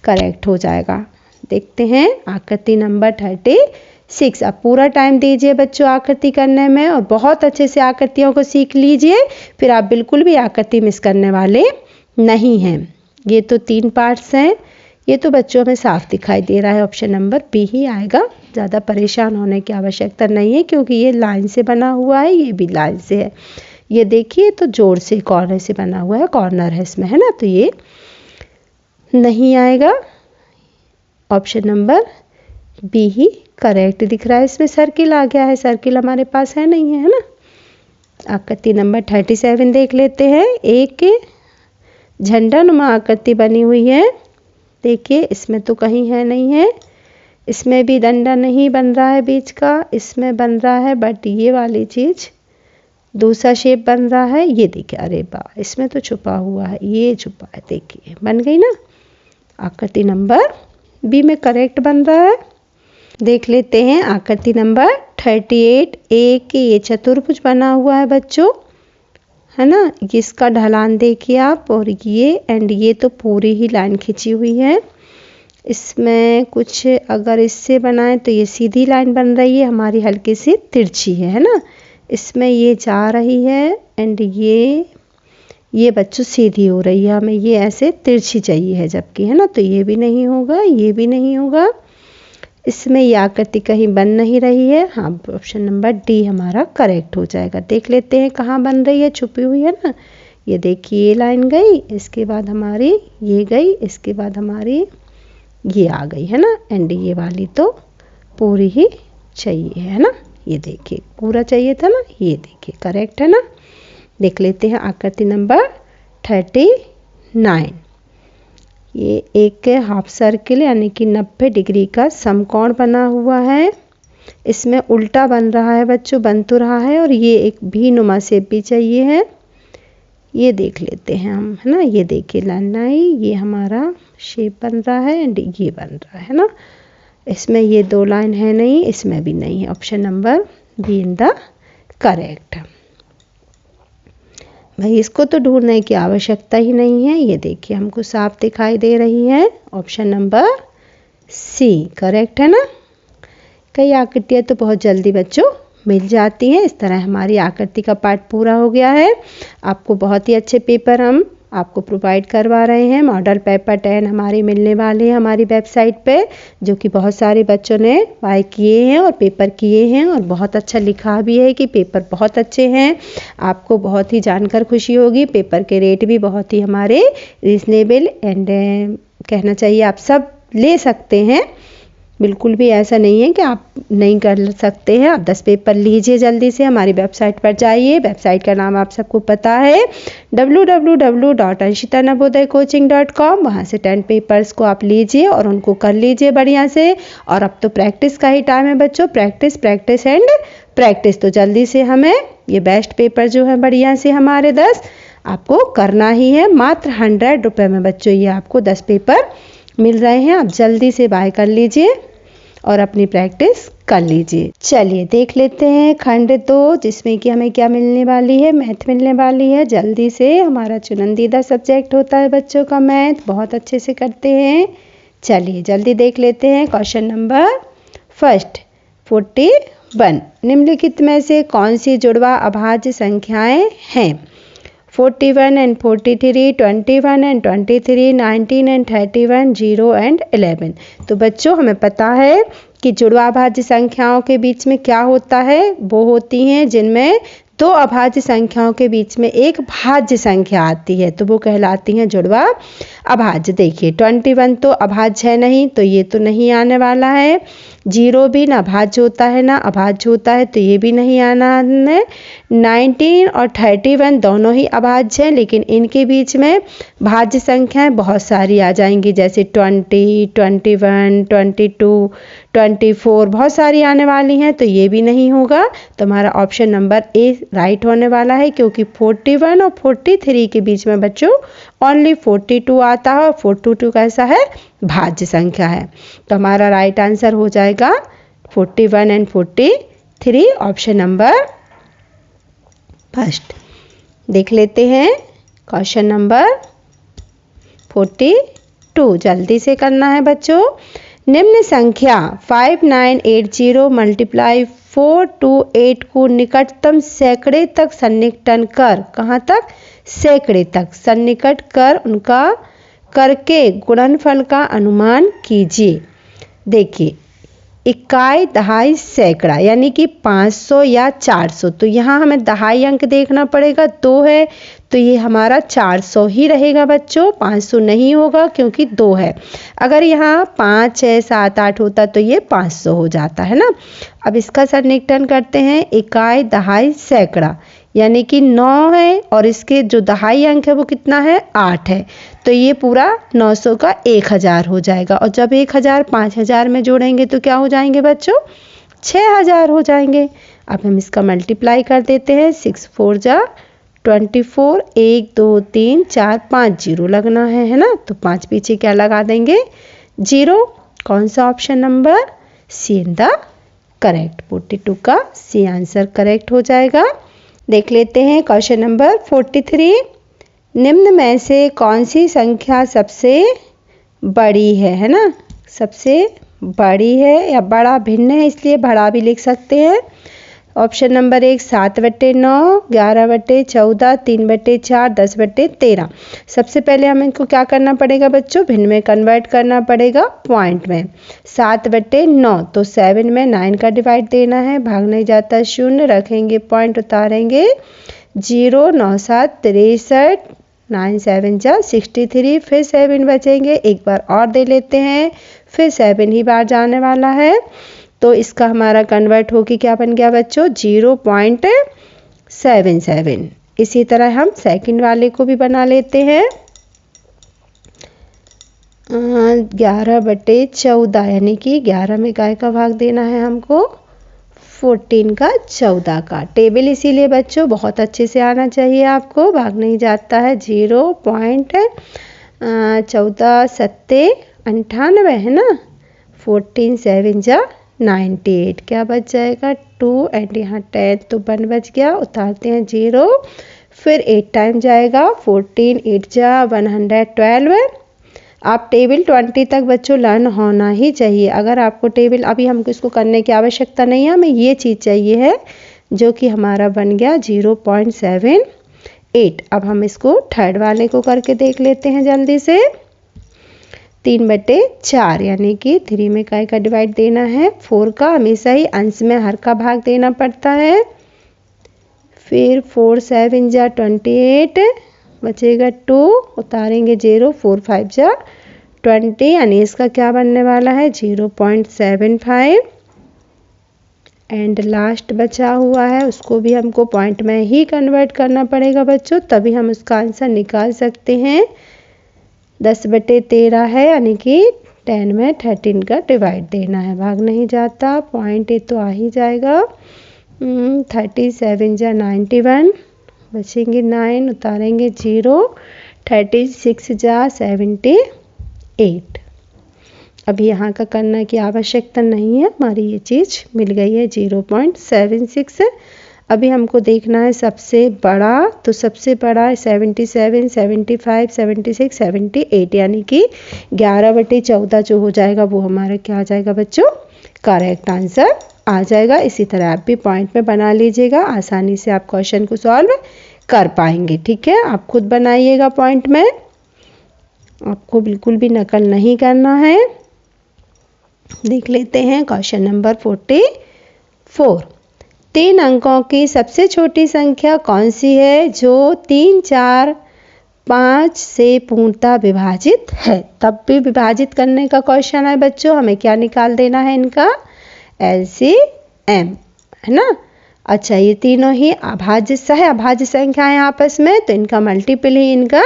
[SPEAKER 1] करेक्ट हो जाएगा। देखते हैं आकृति नंबर 36। अब पूरा टाइम दीजिए बच्चों आकृति करने में, और बहुत अच्छे से आकृतियों को सीख लीजिए, फिर आप बिल्कुल भी आकृति मिस करने वाले नहीं हैं। ये तो 3 पार्ट्स हैं, ये तो बच्चों में साफ दिखाई दे रहा है, ऑप्शन नंबर बी ही आएगा। ज़्यादा परेशान होने की आवश्यकता नहीं है, क्योंकि ये लाइन से बना हुआ है, ये भी लाइन से है। ये देखिए तो जोड़ से कॉर्नर से बना हुआ है, कॉर्नर है इसमें, है ना, तो ये नहीं आएगा। ऑप्शन नंबर बी ही करेक्ट दिख रहा है। इसमें सर्किल आ गया है, सर्किल हमारे पास है नहीं है, है ना। आकृति नंबर 37 देख लेते हैं। एक झंडा नुमा आकृति बनी हुई है। देखिए इसमें तो कहीं है नहीं है, इसमें भी डंडा नहीं बन रहा है बीच का, इसमें बन रहा है बट ये वाली चीज दूसरा शेप बन रहा है। ये देखिए, अरे वाह, इसमें तो छुपा हुआ है, ये छुपा है। देखिए बन गई ना, आकृति नंबर बी में करेक्ट बन रहा है। देख लेते हैं आकृति नंबर 38। एक ये चतुर्भुज बना हुआ है बच्चों, है ना। इसका ढलान देखिए आप, और ये तो पूरी ही लाइन खींची हुई है। इसमें कुछ अगर इससे बनाए तो ये सीधी लाइन बन रही है, हमारी हल्की सी तिरछी है ना। इसमें ये जा रही है एंड ये बच्चों सीधी हो रही है, हमें ये ऐसे तिरछी चाहिए है जबकि, है ना। तो ये भी नहीं होगा, ये भी नहीं होगा। इसमें ये आकृति कहीं बन नहीं रही है। हाँ, ऑप्शन नंबर डी हमारा करेक्ट हो जाएगा। देख लेते हैं कहाँ बन रही है, छुपी हुई है ना। ये देखिए ये लाइन गई, इसके बाद हमारी ये गई, इसके बाद हमारी ये आ गई, है ना। एंड ये वाली तो पूरी ही चाहिए, है ना। ये देखिए पूरा चाहिए था ना, ये देखिए करेक्ट है ना। देख लेते हैं आकृति नंबर 39। ये एक हाफ सर्किल यानी कि 90 डिग्री का समकोण बना हुआ है। इसमें उल्टा बन रहा है बच्चों, बन तो रहा है, और ये एक भी नुमा शेप भी चाहिए है। ये देख लेते हैं हम, है ना। ये देखिए लंबाई, ये हमारा शेप बन रहा है एंड ये बन रहा है ना। इसमें ये दो लाइन है नहीं, इसमें भी नहीं है। Option number be in the correct. भाई इसको तो ढूंढने की आवश्यकता ही नहीं है, ये देखिए हमको साफ दिखाई दे रही है। ऑप्शन नंबर सी करेक्ट है ना। कई आकृतियाँ तो बहुत जल्दी बच्चों मिल जाती हैं। इस तरह हमारी आकृति का पार्ट पूरा हो गया है। आपको बहुत ही अच्छे पेपर हम आपको प्रोवाइड करवा रहे हैं। मॉडल पेपर 10 हमारे मिलने वाले हैं हमारी वेबसाइट पे, जो कि बहुत सारे बच्चों ने बाय किए हैं और पेपर किए हैं, और बहुत अच्छा लिखा भी है कि पेपर बहुत अच्छे हैं। आपको बहुत ही जानकर खुशी होगी। पेपर के रेट भी बहुत ही हमारे रीजनेबल एंड कहना चाहिए आप सब ले सकते हैं। बिल्कुल भी ऐसा नहीं है कि आप नहीं कर सकते हैं। आप 10 पेपर लीजिए, जल्दी से हमारी वेबसाइट पर जाइए। वेबसाइट का नाम आप सबको पता है, www.anshitanavodaycoaching.com। वहाँ से 10 पेपर्स को आप लीजिए और उनको कर लीजिए बढ़िया से। और अब तो प्रैक्टिस का ही टाइम है बच्चों, प्रैक्टिस प्रैक्टिस एंड प्रैक्टिस। तो जल्दी से हमें ये बेस्ट पेपर जो है बढ़िया से हमारे 10 आपको करना ही है। मात्र 100 रुपये में बच्चों ये आपको 10 पेपर मिल रहे हैं। आप जल्दी से बाय कर लीजिए और अपनी प्रैक्टिस कर लीजिए। चलिए देख लेते हैं खंड 2, जिसमें कि हमें क्या मिलने वाली है, मैथ मिलने वाली है। जल्दी से, हमारा चुनिंदा सब्जेक्ट होता है बच्चों का मैथ, बहुत अच्छे से करते हैं। चलिए जल्दी देख लेते हैं। Question number first 41। निम्नलिखित में से कौन सी जुड़वा अभाज्य संख्याएं हैं? 41 and 43, 21 and 23, 19 and 31, 0 and 11। तो बच्चों हमें पता है कि जुड़वा अभाज्य संख्याओं के बीच में क्या होता है, वो होती हैं जिनमें दो अभाज्य संख्याओं के बीच में एक भाज्य संख्या आती है, तो वो कहलाती हैं जुड़वा अभाज्य। देखिए 21 तो अभाज्य है नहीं, तो ये तो नहीं आने वाला है। 0 भी ना भाज्य होता है ना अभाज्य होता है, तो ये भी नहीं आना है। 19 और 31 दोनों ही अभाज्य हैं, लेकिन इनके बीच में भाज्य संख्याएं बहुत सारी आ जाएंगी, जैसे 20, 21, 22, 24 बहुत सारी आने वाली हैं, तो ये भी नहीं होगा। तो हमारा ऑप्शन नंबर ए राइट होने वाला है, क्योंकि 41 और 43 के बीच में बच्चों ओनली 42 आता है, और 42 कैसा है, भाज्य संख्या है। तो हमारा राइट आंसर हो जाएगा 41 एंड 43, ऑप्शन नंबर फर्स्ट। देख लेते हैं क्वेश्चन नंबर 42, जल्दी से करना है बच्चों। निम्न संख्या 5980 मल्टीप्लाई 428 को निकटतम सैकड़े तक सन्निकटन कर, कहाँ तक, सैकड़े तक सन्निकट कर उनका करके गुणनफल का अनुमान कीजिए। देखिए इकाई, दहाई, सैकड़ा यानी कि 500 या 400, तो यहाँ हमें दहाई अंक देखना पड़ेगा। 2 है तो ये हमारा 400 ही रहेगा बच्चों, 500 नहीं होगा क्योंकि 2 है। अगर यहाँ 5, 6, 7, 8 होता तो ये 500 हो जाता है ना। अब इसका सन्निकटन करते हैं, इकाई, दहाई, सैकड़ा। यानी कि 9 है और इसके जो दहाई अंक है वो कितना है 8 है। तो ये पूरा 900 का 1000 हो जाएगा। और जब 1000 5000 में जोड़ेंगे तो क्या हो जाएंगे बच्चों 6000 हो जाएंगे। अब हम इसका मल्टीप्लाई कर देते हैं। 6 4 जा 24, 1 2 3 4 5 जीरो लगना है ना। तो 5 पीछे क्या लगा देंगे 0। कौन सा option number C in the correct. 42 का सी आंसर करेक्ट हो जाएगा। देख लेते हैं क्वेश्चन नंबर 43। निम्न में से कौन सी संख्या सबसे बड़ी है ना। सबसे बड़ी है या बड़ा भिन्न है इसलिए बड़ा भी लिख सकते हैं। Option number 1 7/9, 11/14, 3/4, 10/13। सबसे पहले हमें इनको क्या करना पड़ेगा बच्चों भिन्न में कन्वर्ट करना पड़ेगा पॉइंट में। 7/9 तो 7 में 9 का डिवाइड देना है, भाग नहीं जाता 0, रखेंगे पॉइंट उतारेंगे 0, 9 7 63, 9 7 जा 63, फिर 7 बचेंगे, एक बार और दे लेते हैं, फिर 7 ही बार जाने वाला है। तो इसका हमारा कन्वर्ट होके क्या बन गया बच्चों 0.77। इसी तरह हम सेकंड वाले को भी बना लेते हैं। 11/14 यानी कि 11 में काय का भाग देना है हमको 14 का 14 का। टेबल इसीलिए बच्चों बहुत अच्छे से आना चाहिए आपको, भाग नहीं जाता है। 0.14 7 98 है ना। 14 7 जा 98, क्या बच जाएगा 2 एंड यहाँ 10 तो 1 बच गया, उतारते हैं 0, फिर 8 टाइम जाएगा 14 8 जा 112। आप टेबल 20 तक बच्चों लर्न होना ही चाहिए। अगर आपको टेबल अभी हमको इसको करने की आवश्यकता नहीं है, हमें ये चीज़ चाहिए है जो कि हमारा बन गया 0.78। अब हम इसको थर्ड वाले को करके देख लेते हैं जल्दी से। 3/4 यानी कि 3 में काय का डिवाइड देना है 4 का, हमेशा ही अंश में हर का भाग देना पड़ता है। फिर 4 7 जा 28, बचेगा 2, उतारेंगे 0, 4 5 जा 20 यानी इसका क्या बनने वाला है 0.75। एंड लास्ट बचा हुआ है उसको भी हमको पॉइंट में ही कन्वर्ट करना पड़ेगा बच्चों, तभी हम उसका आंसर निकाल सकते हैं। 10/13 है यानी कि 10 में 13 का डिवाइड देना है, भाग नहीं जाता, पॉइंट ये तो आ ही जाएगा। 37 जा 91, बचेंगे 9, उतारेंगे 0, 36 जा 78। अभी यहाँ का करने की आवश्यकता नहीं है, हमारी ये चीज़ मिल गई है 0.76। अभी हमको देखना है सबसे बड़ा, तो सबसे बड़ा 77 75 76 78 यानी कि 11/14 जो हो जाएगा वो हमारा क्या आ जाएगा बच्चों करेक्ट आंसर आ जाएगा। इसी तरह आप भी पॉइंट में बना लीजिएगा, आसानी से आप क्वेश्चन को सॉल्व कर पाएंगे। ठीक है, आप खुद बनाइएगा पॉइंट में, आपको बिल्कुल भी नकल नहीं करना है। देख लेते हैं क्वेश्चन नंबर 44। 3 अंकों की सबसे छोटी संख्या कौन सी है जो 3 4 5 से पूर्णतः विभाजित है। तब भी विभाजित करने का क्वेश्चन है बच्चों, हमें क्या निकाल देना है इनका LCM है ना। अच्छा, ये तीनों ही अभाज्य संख्या है आपस में, तो इनका मल्टीपल ही इनका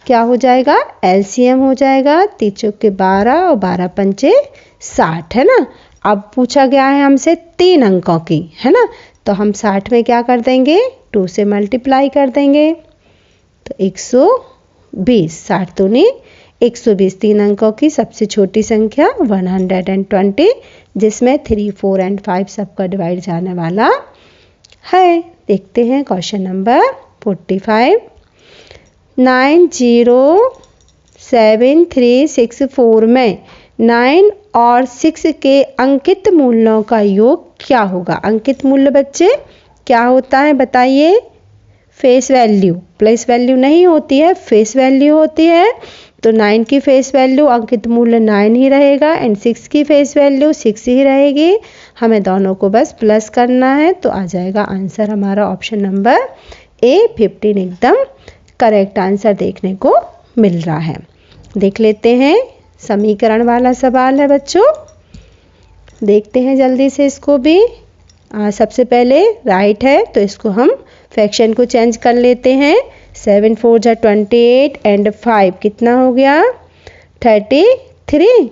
[SPEAKER 1] क्या हो जाएगा LCM हो जाएगा। 3 चौके 12 और 12 पंचे 60 है ना। अब पूछा गया है हमसे 3 अंकों की है ना, तो हम 60 में क्या कर देंगे 2 से मल्टीप्लाई कर देंगे तो 120। 60 दूनी 120। 3 अंकों की सबसे छोटी संख्या 120, जिसमें 3 4 एंड 5 सबका डिवाइड जाने वाला है। देखते हैं क्वेश्चन नंबर 45। 90736 में 9 और 6 के अंकित मूल्यों का योग क्या होगा। अंकित मूल्य बच्चे क्या होता है बताइए। फेस वैल्यू, प्लेस वैल्यू नहीं होती है, फेस वैल्यू होती है। तो 9 की फेस वैल्यू अंकित मूल्य 9 ही रहेगा एंड 6 की फेस वैल्यू 6 ही रहेगी। हमें दोनों को बस प्लस करना है, तो आ जाएगा आंसर हमारा ऑप्शन नंबर A 15 एकदम करेक्ट आंसर देखने को मिल रहा है। देख लेते हैं समीकरण वाला सवाल है बच्चों, देखते हैं जल्दी से इसको भी। सबसे पहले राइट है तो इसको हम फ्रैक्शन को चेंज कर लेते हैं। 7 4 जा 28 एंड 5 कितना हो गया 33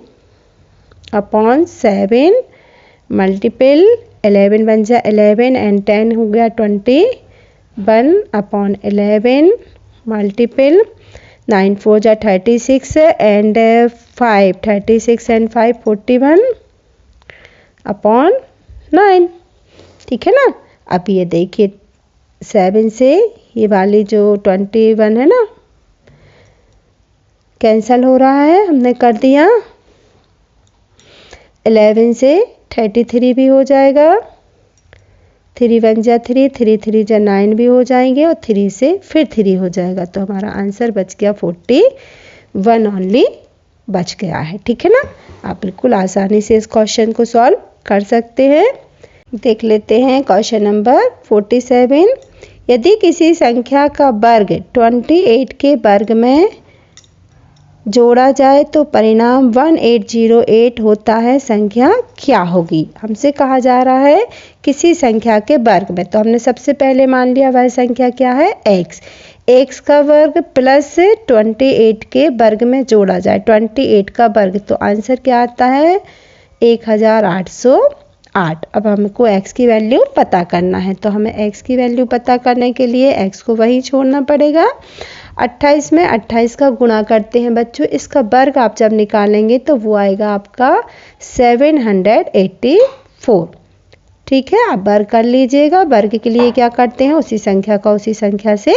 [SPEAKER 1] अपॉन 7 मल्टीपल 11 बन जा 11 एंड 10 हो गया 21 अपॉन 11 मल्टीपल 9 4 जा 36 एंड 5 36 एंड 5 41 अपॉन 9। ठीक है ना। अब ये देखिए 7 से ये वाली जो 21 है ना कैंसल हो रहा है, हमने कर दिया। 11 से 33 भी हो जाएगा, 3 1 जा 3 3 3 जा 9 भी हो जाएंगे और 3 से फिर 3 हो जाएगा। तो हमारा आंसर बच गया 41 ओनली बच गया है। ठीक है ना। आप बिल्कुल आसानी से इस क्वेश्चन को सॉल्व कर सकते हैं। देख लेते हैं क्वेश्चन नंबर 47। यदि किसी संख्या का वर्ग 28 के वर्ग में जोड़ा जाए तो परिणाम 1808 होता है, संख्या क्या होगी। हमसे कहा जा रहा है किसी संख्या के वर्ग में, तो हमने सबसे पहले मान लिया वह संख्या क्या है x। x का वर्ग प्लस 28 के वर्ग में जोड़ा जाए, 28 का वर्ग, तो आंसर क्या आता है 1808। अब हमको x की वैल्यू पता करना है, तो हमें x की वैल्यू पता करने के लिए x को वहीं छोड़ना पड़ेगा। 28 में 28 का गुणा करते हैं बच्चों, इसका वर्ग आप जब निकालेंगे तो वो आएगा आपका 784। ठीक है। आप वर्ग कर लीजिएगा। वर्ग के लिए क्या करते हैं उसी संख्या का उसी संख्या से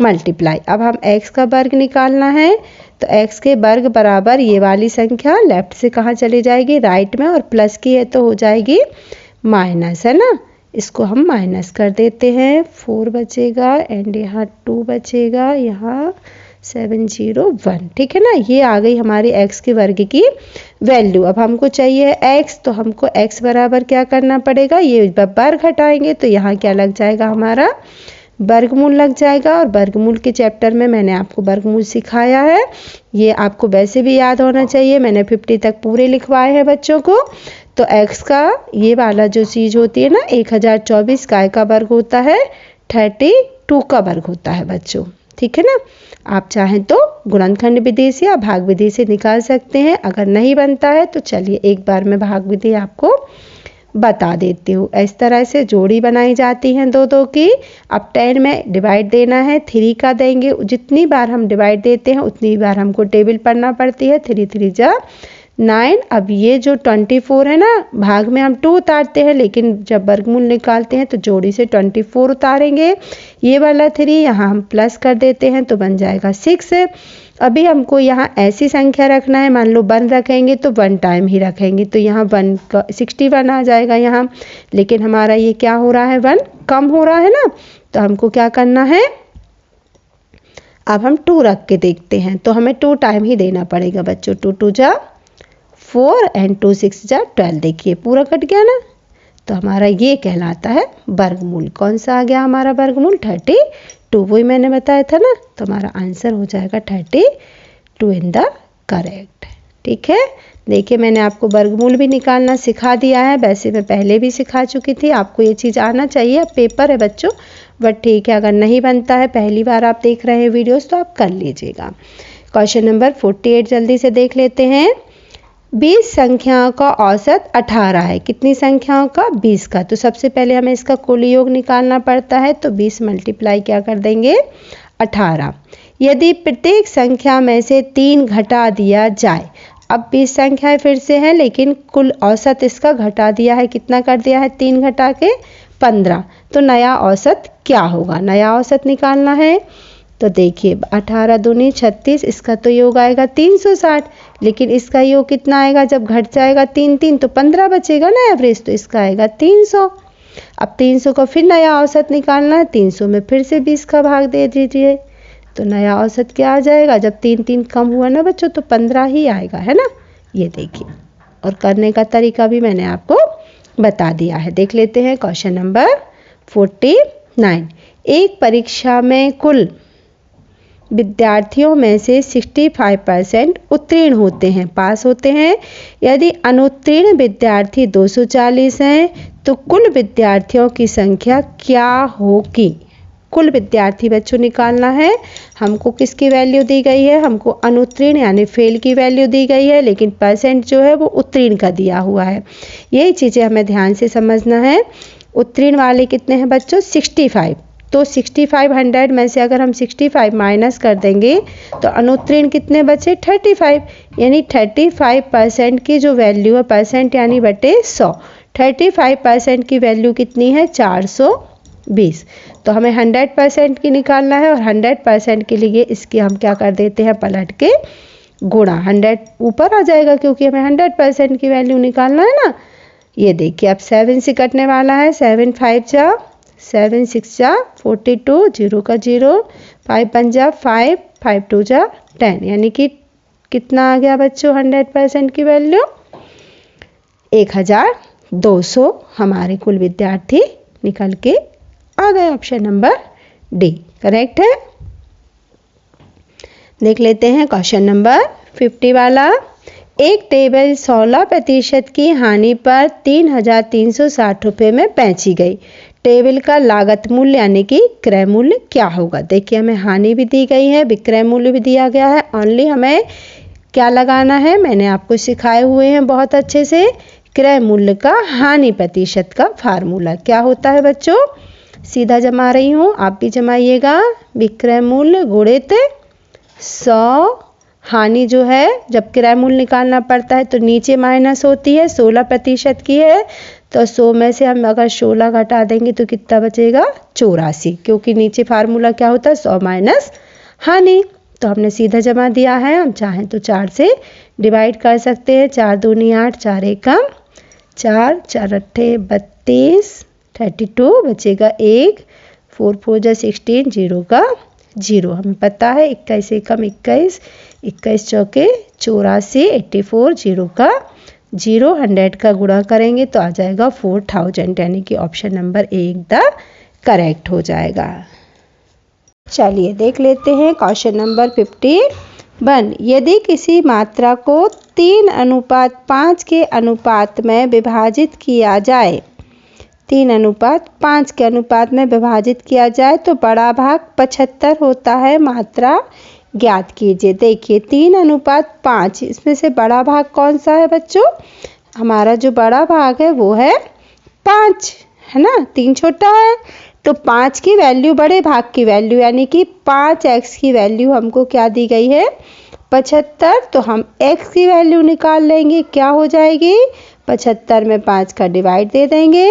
[SPEAKER 1] मल्टीप्लाई। अब हम x का वर्ग निकालना है, तो x के वर्ग बराबर ये वाली संख्या लेफ्ट से कहाँ चली जाएगी राइट में, और प्लस की है तो हो जाएगी माइनस, है ना। इसको हम माइनस कर देते हैं, 4 बचेगा एंड यहाँ 2 बचेगा, यहाँ 701। ठीक है ना। ये आ गई हमारी x के वर्ग की वैल्यू। अब हमको चाहिए x, तो हमको x बराबर क्या करना पड़ेगा, ये वर्ग हटाएंगे तो यहाँ क्या लग जाएगा हमारा वर्गमूल लग जाएगा। और वर्गमूल के चैप्टर में मैंने आपको वर्गमूल सिखाया है, ये आपको वैसे भी याद होना चाहिए। मैंने 50 तक पूरे लिखवाए हैं बच्चों को। तो x का ये वाला जो चीज़ होती है ना 1024 काय का वर्ग होता है 32 का वर्ग होता है बच्चों। ठीक है ना। आप चाहें तो गुणनखंड विधि से या भाग विधि से निकाल सकते हैं। अगर नहीं बनता है तो चलिए एक बार मैं भाग विधि आपको बता देती हूँ। इस तरह से जोड़ी बनाई जाती है दो दो की। अब 10 में डिवाइड देना है, 3 का देंगे। जितनी बार हम डिवाइड देते हैं उतनी बार हमको टेबल पढ़ना पड़ती है। 3 3 जा 9। अब ये जो 24 है ना भाग में हम 2 उतारते हैं, लेकिन जब वर्गमूल निकालते हैं तो जोड़ी से 24 उतारेंगे। ये वाला 3 यहाँ हम प्लस कर देते हैं तो बन जाएगा 6। अभी हमको यहाँ ऐसी संख्या रखना है, मान लो 1 रखेंगे तो 1 टाइम ही रखेंगे, तो यहाँ 61 आ जाएगा यहाँ। लेकिन हमारा ये क्या हो रहा है 1 कम हो रहा है ना, तो हमको क्या करना है, अब हम 2 रख के देखते हैं। तो हमें 2 टाइम ही देना पड़ेगा बच्चों। 2 2 जा 4 एंड 2 6 जा 12। देखिए पूरा कट गया ना, तो हमारा ये कहलाता है वर्गमूल। कौन सा आ गया हमारा वर्गमूल 32, वही मैंने बताया था ना। तो हमारा आंसर हो जाएगा 32 इन द करेक्ट। ठीक है। देखिए मैंने आपको वर्गमूल भी निकालना सिखा दिया है, वैसे मैं पहले भी सिखा चुकी थी, आपको ये चीज़ आना चाहिए। अब पेपर है बच्चों, बट ठीक है अगर नहीं बनता है, पहली बार आप देख रहे हैं वीडियोस, तो आप कर लीजिएगा। क्वेश्चन नंबर 48 जल्दी से देख लेते हैं। 20 संख्याओं का औसत 18 है। कितनी संख्याओं का 20 का। तो सबसे पहले हमें इसका कुल योग निकालना पड़ता है, तो 20 मल्टीप्लाई क्या कर देंगे 18। यदि प्रत्येक संख्या में से 3 घटा दिया जाए, अब 20 संख्याएं फिर से हैं लेकिन कुल औसत इसका घटा दिया है, कितना कर दिया है 3 घटा के 15, तो नया औसत क्या होगा, नया औसत निकालना है। तो देखिए 18 दूनी 36, इसका तो योग आएगा 360, लेकिन इसका योग कितना आएगा जब घट जाएगा 3 3 तो 15 बचेगा ना एवरेज, तो इसका आएगा 300। अब 300 का फिर नया औसत निकालना है, 300 में फिर से 20 का भाग दे दीजिए, तो नया औसत क्या आ जाएगा, जब 3 3 कम हुआ ना बच्चों तो 15 ही आएगा, है ना। ये देखिए, और करने का तरीका भी मैंने आपको बता दिया है। देख लेते हैं क्वेश्चन नंबर 49। एक परीक्षा में कुल विद्यार्थियों में से 65% उत्तीर्ण होते हैं, पास होते हैं। यदि अनुत्तीर्ण विद्यार्थी 240 हैं तो कुल विद्यार्थियों की संख्या क्या होगी? कुल विद्यार्थी बच्चों निकालना है। हमको किसकी वैल्यू दी गई है? हमको अनुत्तीर्ण यानी फेल की वैल्यू दी गई है, लेकिन परसेंट जो है वो उत्तीर्ण का दिया हुआ है। यही चीज़ें हमें ध्यान से समझना है। उत्तीर्ण वाले कितने हैं बच्चों? 65। तो 6500 में से अगर हम 65 माइनस कर देंगे तो अनुत्तीर्ण कितने बचे? 35। यानी 35% की जो वैल्यू है, परसेंट यानी बटे 100, 35% की वैल्यू कितनी है? 420। तो हमें 100% की निकालना है और 100% के लिए इसकी हम क्या कर देते हैं? पलट के गुणा। 100 ऊपर आ जाएगा क्योंकि हमें 100% की वैल्यू निकालना है ना। ये देखिए अब 7 से कटने वाला है। 7 5 जा, 7 6 जा 42, 0 का 0, 5 1 जा 5, 5 2 जा 10, यानी कि कितना आ गया बच्चों 100% की वैल्यू? 1200 हमारे कुल विद्यार्थी निकल के आ गए। ऑप्शन नंबर डी करेक्ट है। देख लेते हैं क्वेश्चन नंबर 50 वाला। एक टेबल 16% की हानि पर 3360 रुपये में बेची गई। टेबल का लागत मूल्य यानी कि क्रय मूल्य क्या होगा? देखिए हमें हानि भी दी गई है, विक्रय मूल्य भी दिया गया है। ओनली हमें क्या लगाना है? मैंने आपको सिखाए हुए हैं बहुत अच्छे से। क्रय मूल्य का हानि प्रतिशत का फार्मूला क्या होता है बच्चों? सीधा जमा रही हूँ, आप भी जमाइएगा। विक्रय मूल्य गुणित 100। हानि जो है जब क्रय मूल्य निकालना पड़ता है तो नीचे माइनस होती है, 16% की है तो 100 में से हम अगर 16 घटा देंगे तो कितना बचेगा? 84, क्योंकि नीचे फार्मूला क्या होता है? 100 माइनस हानि। तो हमने सीधा जमा दिया है। हम चाहें तो 4 से डिवाइड कर सकते हैं। 4 दूनी 8, 4 एकम 4, 4 अट्ठे 32, 32 बचेगा 1, 4 4 जा 16, 0 का 0। हमें पता है 21 एकम 21, 21 चौके 84, 84, 0 का 0। 100 का गुणा करेंगे तो आ जाएगा 4000, यानी कि option number A the correct हो जाएगा। चलिए देख लेते हैं क्वेश्चन नंबर 51। यदि किसी मात्रा को 3:5 के अनुपात में विभाजित किया जाए, 3:5 के अनुपात में विभाजित किया जाए तो बड़ा भाग 75 होता है। मात्रा ज्ञात कीजिए। देखिए 3:5, इसमें से बड़ा भाग कौन सा है बच्चों? हमारा जो बड़ा भाग है वो है 5, है ना। 3 छोटा है तो 5 की वैल्यू बड़े भाग की वैल्यू यानी कि 5x की वैल्यू हमको क्या दी गई है? 75। तो हम x की वैल्यू निकाल लेंगे, क्या हो जाएगी? 75 में 5 का डिवाइड दे देंगे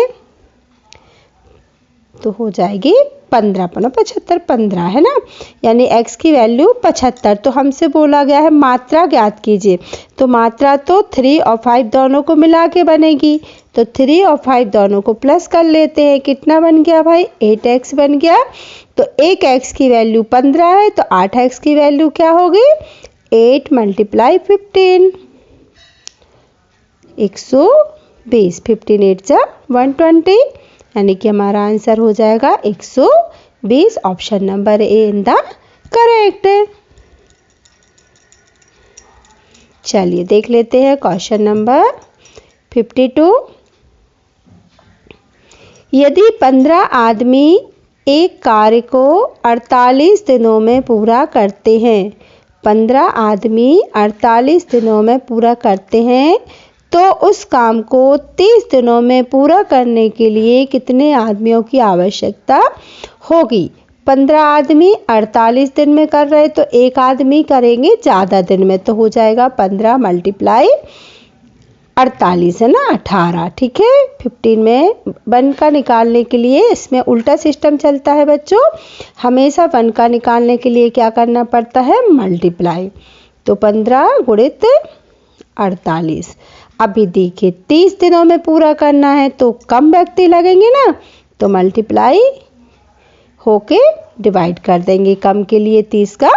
[SPEAKER 1] तो हो जाएगी 15, 75 15 है ना, यानी x की वैल्यू 75। तो हमसे बोला गया है मात्रा ज्ञात कीजिए। तो मात्रा तो 3 और 5 दोनों को मिला के बनेगी, तो 3 और 5 दोनों को प्लस कर लेते हैं। कितना बन गया भाई? 8x बन गया। तो 1x की वैल्यू 15 है तो 8x की वैल्यू क्या होगी? 8 × 15, 120। 15 8 जा 120, यानी कि हमारा आंसर हो जाएगा 120। Option number A in the correct. चलिए देख लेते हैं क्वेश्चन नंबर 52। यदि 15 आदमी एक कार्य को 48 दिनों में पूरा करते हैं, 15 आदमी 48 दिनों में पूरा करते हैं तो उस काम को 30 दिनों में पूरा करने के लिए कितने आदमियों की आवश्यकता होगी? 15 आदमी 48 दिन में कर रहे तो एक आदमी करेंगे ज़्यादा दिन में, तो हो जाएगा 15 × 48 है ना, 18। ठीक है। 15 में 1 का निकालने के लिए इसमें उल्टा सिस्टम चलता है बच्चों। हमेशा 1 का निकालने के लिए क्या करना पड़ता है? मल्टीप्लाई। तो 15 × 48। अभी देखिए 30 दिनों में पूरा करना है तो कम व्यक्ति लगेंगे ना, तो मल्टीप्लाई होके डिवाइड कर देंगे। कम के लिए 30 का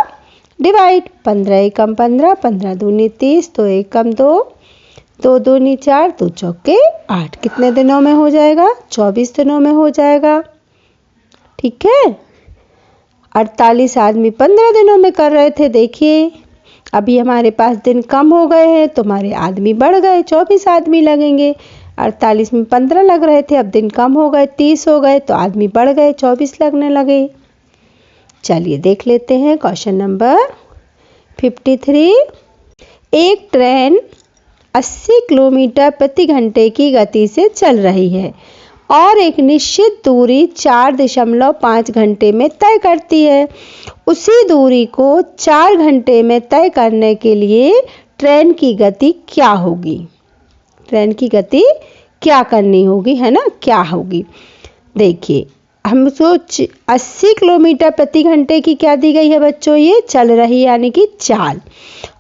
[SPEAKER 1] डिवाइड। 15 एकम 15, 15 दूनी 30, तो एकम 2, 2 दूनी 4, 2 चौके 8। कितने दिनों में हो जाएगा? 24 दिनों में हो जाएगा। ठीक है। 48 आदमी 15 दिनों में कर रहे थे। देखिए अभी हमारे पास दिन कम हो गए हैं तो हमारे आदमी बढ़ गए, 24 आदमी लगेंगे। 48 में 15 लग रहे थे, अब दिन कम हो गए, 30 हो गए तो आदमी बढ़ गए, 24 लगने लगे। चलिए देख लेते हैं क्वेश्चन नंबर 53। एक ट्रेन 80 किलोमीटर प्रति घंटे की गति से चल रही है और एक निश्चित दूरी 4.5 घंटे में तय करती है। उसी दूरी को 4 घंटे में तय करने के लिए ट्रेन की गति क्या होगी? ट्रेन की गति क्या करनी होगी, है ना, क्या होगी? देखिए हमको 80 किलोमीटर प्रति घंटे की क्या दी गई है बच्चों? ये चल रही यानी कि चाल,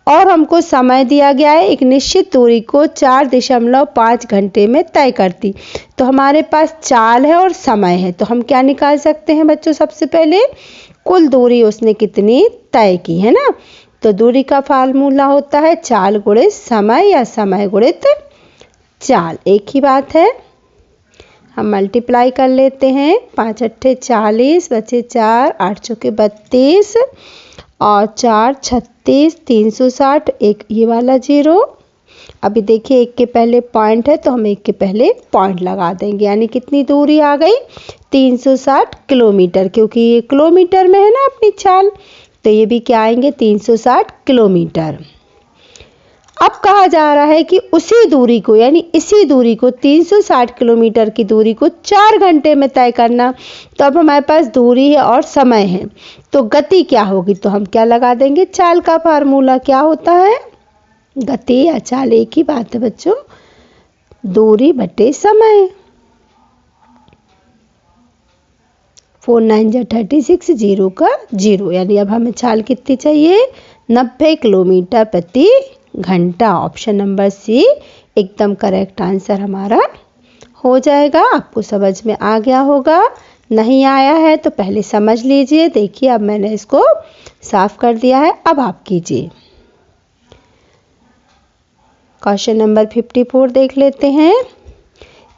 [SPEAKER 1] और हमको समय दिया गया है एक निश्चित दूरी को 4.5 घंटे में तय करती। तो हमारे पास चाल है और समय है, तो हम क्या निकाल सकते हैं बच्चों? सबसे पहले कुल दूरी उसने कितनी तय की है ना। तो दूरी का फार्मूला होता है चाल गुणित समय या समय गुणित चाल, एक ही बात है। हम मल्टीप्लाई कर लेते हैं, 5 अट्ठे 40 बचे 4, 8 चौके 32 और 4 36, 360, एक ये वाला 0। अभी देखिए एक के पहले पॉइंट है तो हम एक के पहले पॉइंट लगा देंगे, यानी कितनी दूरी आ गई? 360 किलोमीटर, क्योंकि ये किलोमीटर में है ना अपनी चाल, तो ये भी क्या आएंगे? 360 किलोमीटर। अब कहा जा रहा है कि उसी दूरी को यानी इसी दूरी को 360 किलोमीटर की दूरी को 4 घंटे में तय करना। तो अब हमारे पास दूरी है और समय है, तो गति क्या होगी? तो हम क्या लगा देंगे? चाल का फार्मूला क्या होता है? गति या चाल एक ही बात है बच्चों, दूरी बटे समय। 4 9 जा 36, 0 का 0, यानी अब हमें चाल कितनी चाहिए? 90 किलोमीटर प्रति घंटा। ऑप्शन नंबर सी एकदम करेक्ट आंसर हमारा हो जाएगा। आपको समझ में आ गया होगा, नहीं आया है तो पहले समझ लीजिए। देखिए अब मैंने इसको साफ कर दिया है, अब आप कीजिए। क्वेश्चन नंबर 54 देख लेते हैं।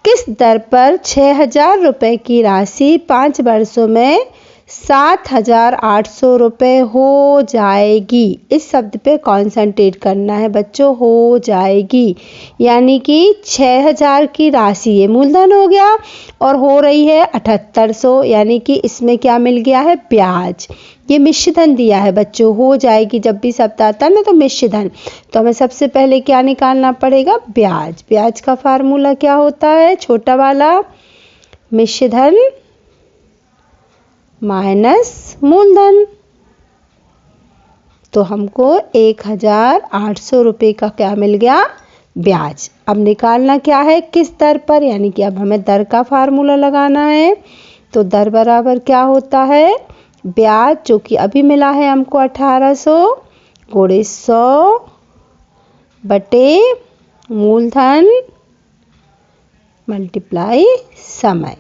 [SPEAKER 1] किस दर पर 6,000 रुपए की राशि 5 वर्षों में 7,800 रुपये हो जाएगी? इस शब्द पे कॉन्सेंट्रेट करना है बच्चों, हो जाएगी यानी कि 6,000 की राशि ये मूलधन हो गया और हो रही है 7,800, यानी कि इसमें क्या मिल गया है? ब्याज। ये मिश्र धन दिया है बच्चों, हो जाएगी जब भी शब्द आता है ना तो मिश्र धन, तो हमें सबसे पहले क्या निकालना पड़ेगा? ब्याज। ब्याज का फार्मूला क्या होता है? छोटा वाला मिश्र धन माइनस मूलधन। तो हमको 1,800 रुपये का क्या मिल गया? ब्याज। अब निकालना क्या है? किस दर पर, यानी कि अब हमें दर का फार्मूला लगाना है। तो दर बराबर क्या होता है? ब्याज जो कि अभी मिला है हमको 1,800 गुणे 100 बटे मूलधन मल्टीप्लाई समय।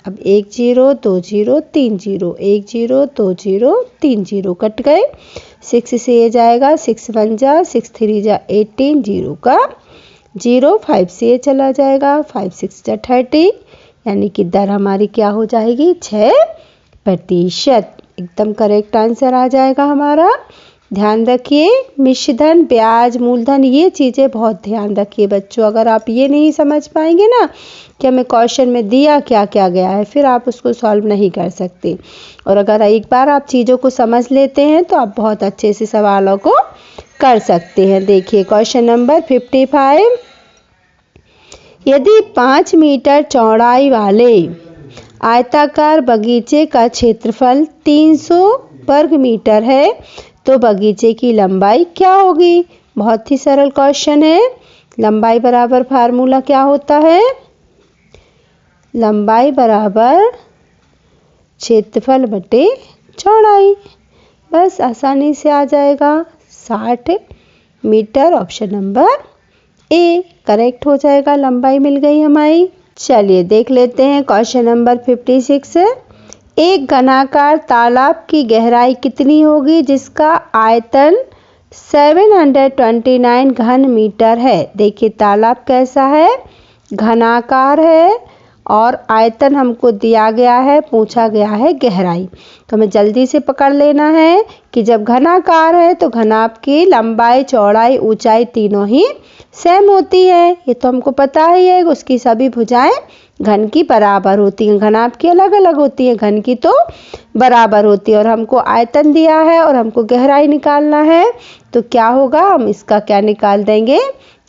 [SPEAKER 1] अब 1 0 2 0 3 0, 1 0 2 0 3 0 कट गए, 6 से ये जाएगा, 6 1 जा 6 3 जा 18, 0 का 0, 5 से ये चला जाएगा, 5 6 जा 30, यानी कि दर हमारी क्या हो जाएगी? 6%। एकदम करेक्ट आंसर आ जाएगा हमारा। ध्यान रखिए मिश्र धन, ब्याज, मूलधन, ये चीज़ें बहुत ध्यान रखिए बच्चों। अगर आप ये नहीं समझ पाएंगे ना कि हमें क्वेश्चन में दिया क्या क्या गया है, फिर आप उसको सॉल्व नहीं कर सकते। और अगर एक बार आप चीज़ों को समझ लेते हैं तो आप बहुत अच्छे से सवालों को कर सकते हैं। देखिए क्वेश्चन नंबर 55। यदि 5 मीटर चौड़ाई वाले आयताकार बगीचे का क्षेत्रफल 300 वर्ग मीटर है तो बगीचे की लंबाई क्या होगी? बहुत ही सरल क्वेश्चन है। लंबाई बराबर फार्मूला क्या होता है? लंबाई बराबर क्षेत्रफल बटे चौड़ाई, बस आसानी से आ जाएगा। 60 meter, option number A correct हो जाएगा। लंबाई मिल गई हमारी। चलिए देख लेते हैं क्वेश्चन नंबर 56। एक घनाकार तालाब की गहराई कितनी होगी जिसका आयतन 729 घन मीटर है? देखिए तालाब कैसा है? घनाकार है और आयतन हमको दिया गया है, पूछा गया है गहराई। तो हमें जल्दी से पकड़ लेना है कि जब घनाकार है तो घनाभ की लंबाई, चौड़ाई, ऊंचाई तीनों ही सेम होती है। ये तो हमको पता ही है। उसकी सभी भुजाएं घन की बराबर होती हैं। घनाभ की अलग अलग होती हैं, घन की तो बराबर होती है। और हमको आयतन दिया है और हमको गहराई निकालना है, तो क्या होगा, हम इसका क्या निकाल देंगे,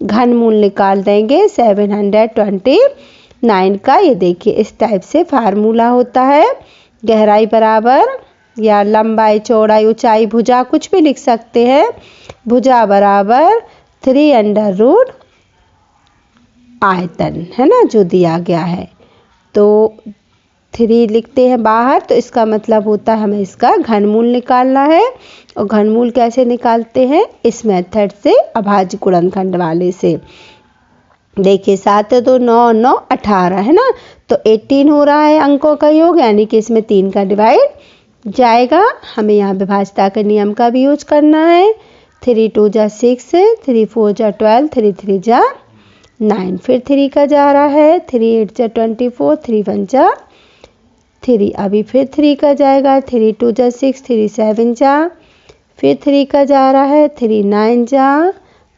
[SPEAKER 1] घनमूल निकाल देंगे 729 का। ये देखिए इस टाइप से फार्मूला होता है। गहराई बराबर या लंबाई, चौड़ाई, ऊंचाई, भुजा कुछ भी लिख सकते हैं। भुजा बराबर 3 आयतन, है ना, जो दिया गया है। तो 3 लिखते हैं बाहर, तो इसका मतलब होता है हमें इसका घनमूल निकालना है। और घनमूल कैसे निकालते हैं, इस मेथड से, अभाज्य गुणनखंड वाले से। देखिए 7 2 9 9 18 है ना, तो 18 हो रहा है अंकों का योग, यानी कि इसमें 3 का डिवाइड जाएगा। हमें यहाँ विभाज्यता के नियम का भी यूज करना है। 3 2 जा 6, 3 4 जा 12, 3 3 जा 9, फिर 3 का जा रहा है, 3 8 जा 24, 3 1 जा 3, अभी फिर 3 का जाएगा, 3 2 जा 6, 3 7 जा, फिर 3 का जा रहा है, 3 9 जा,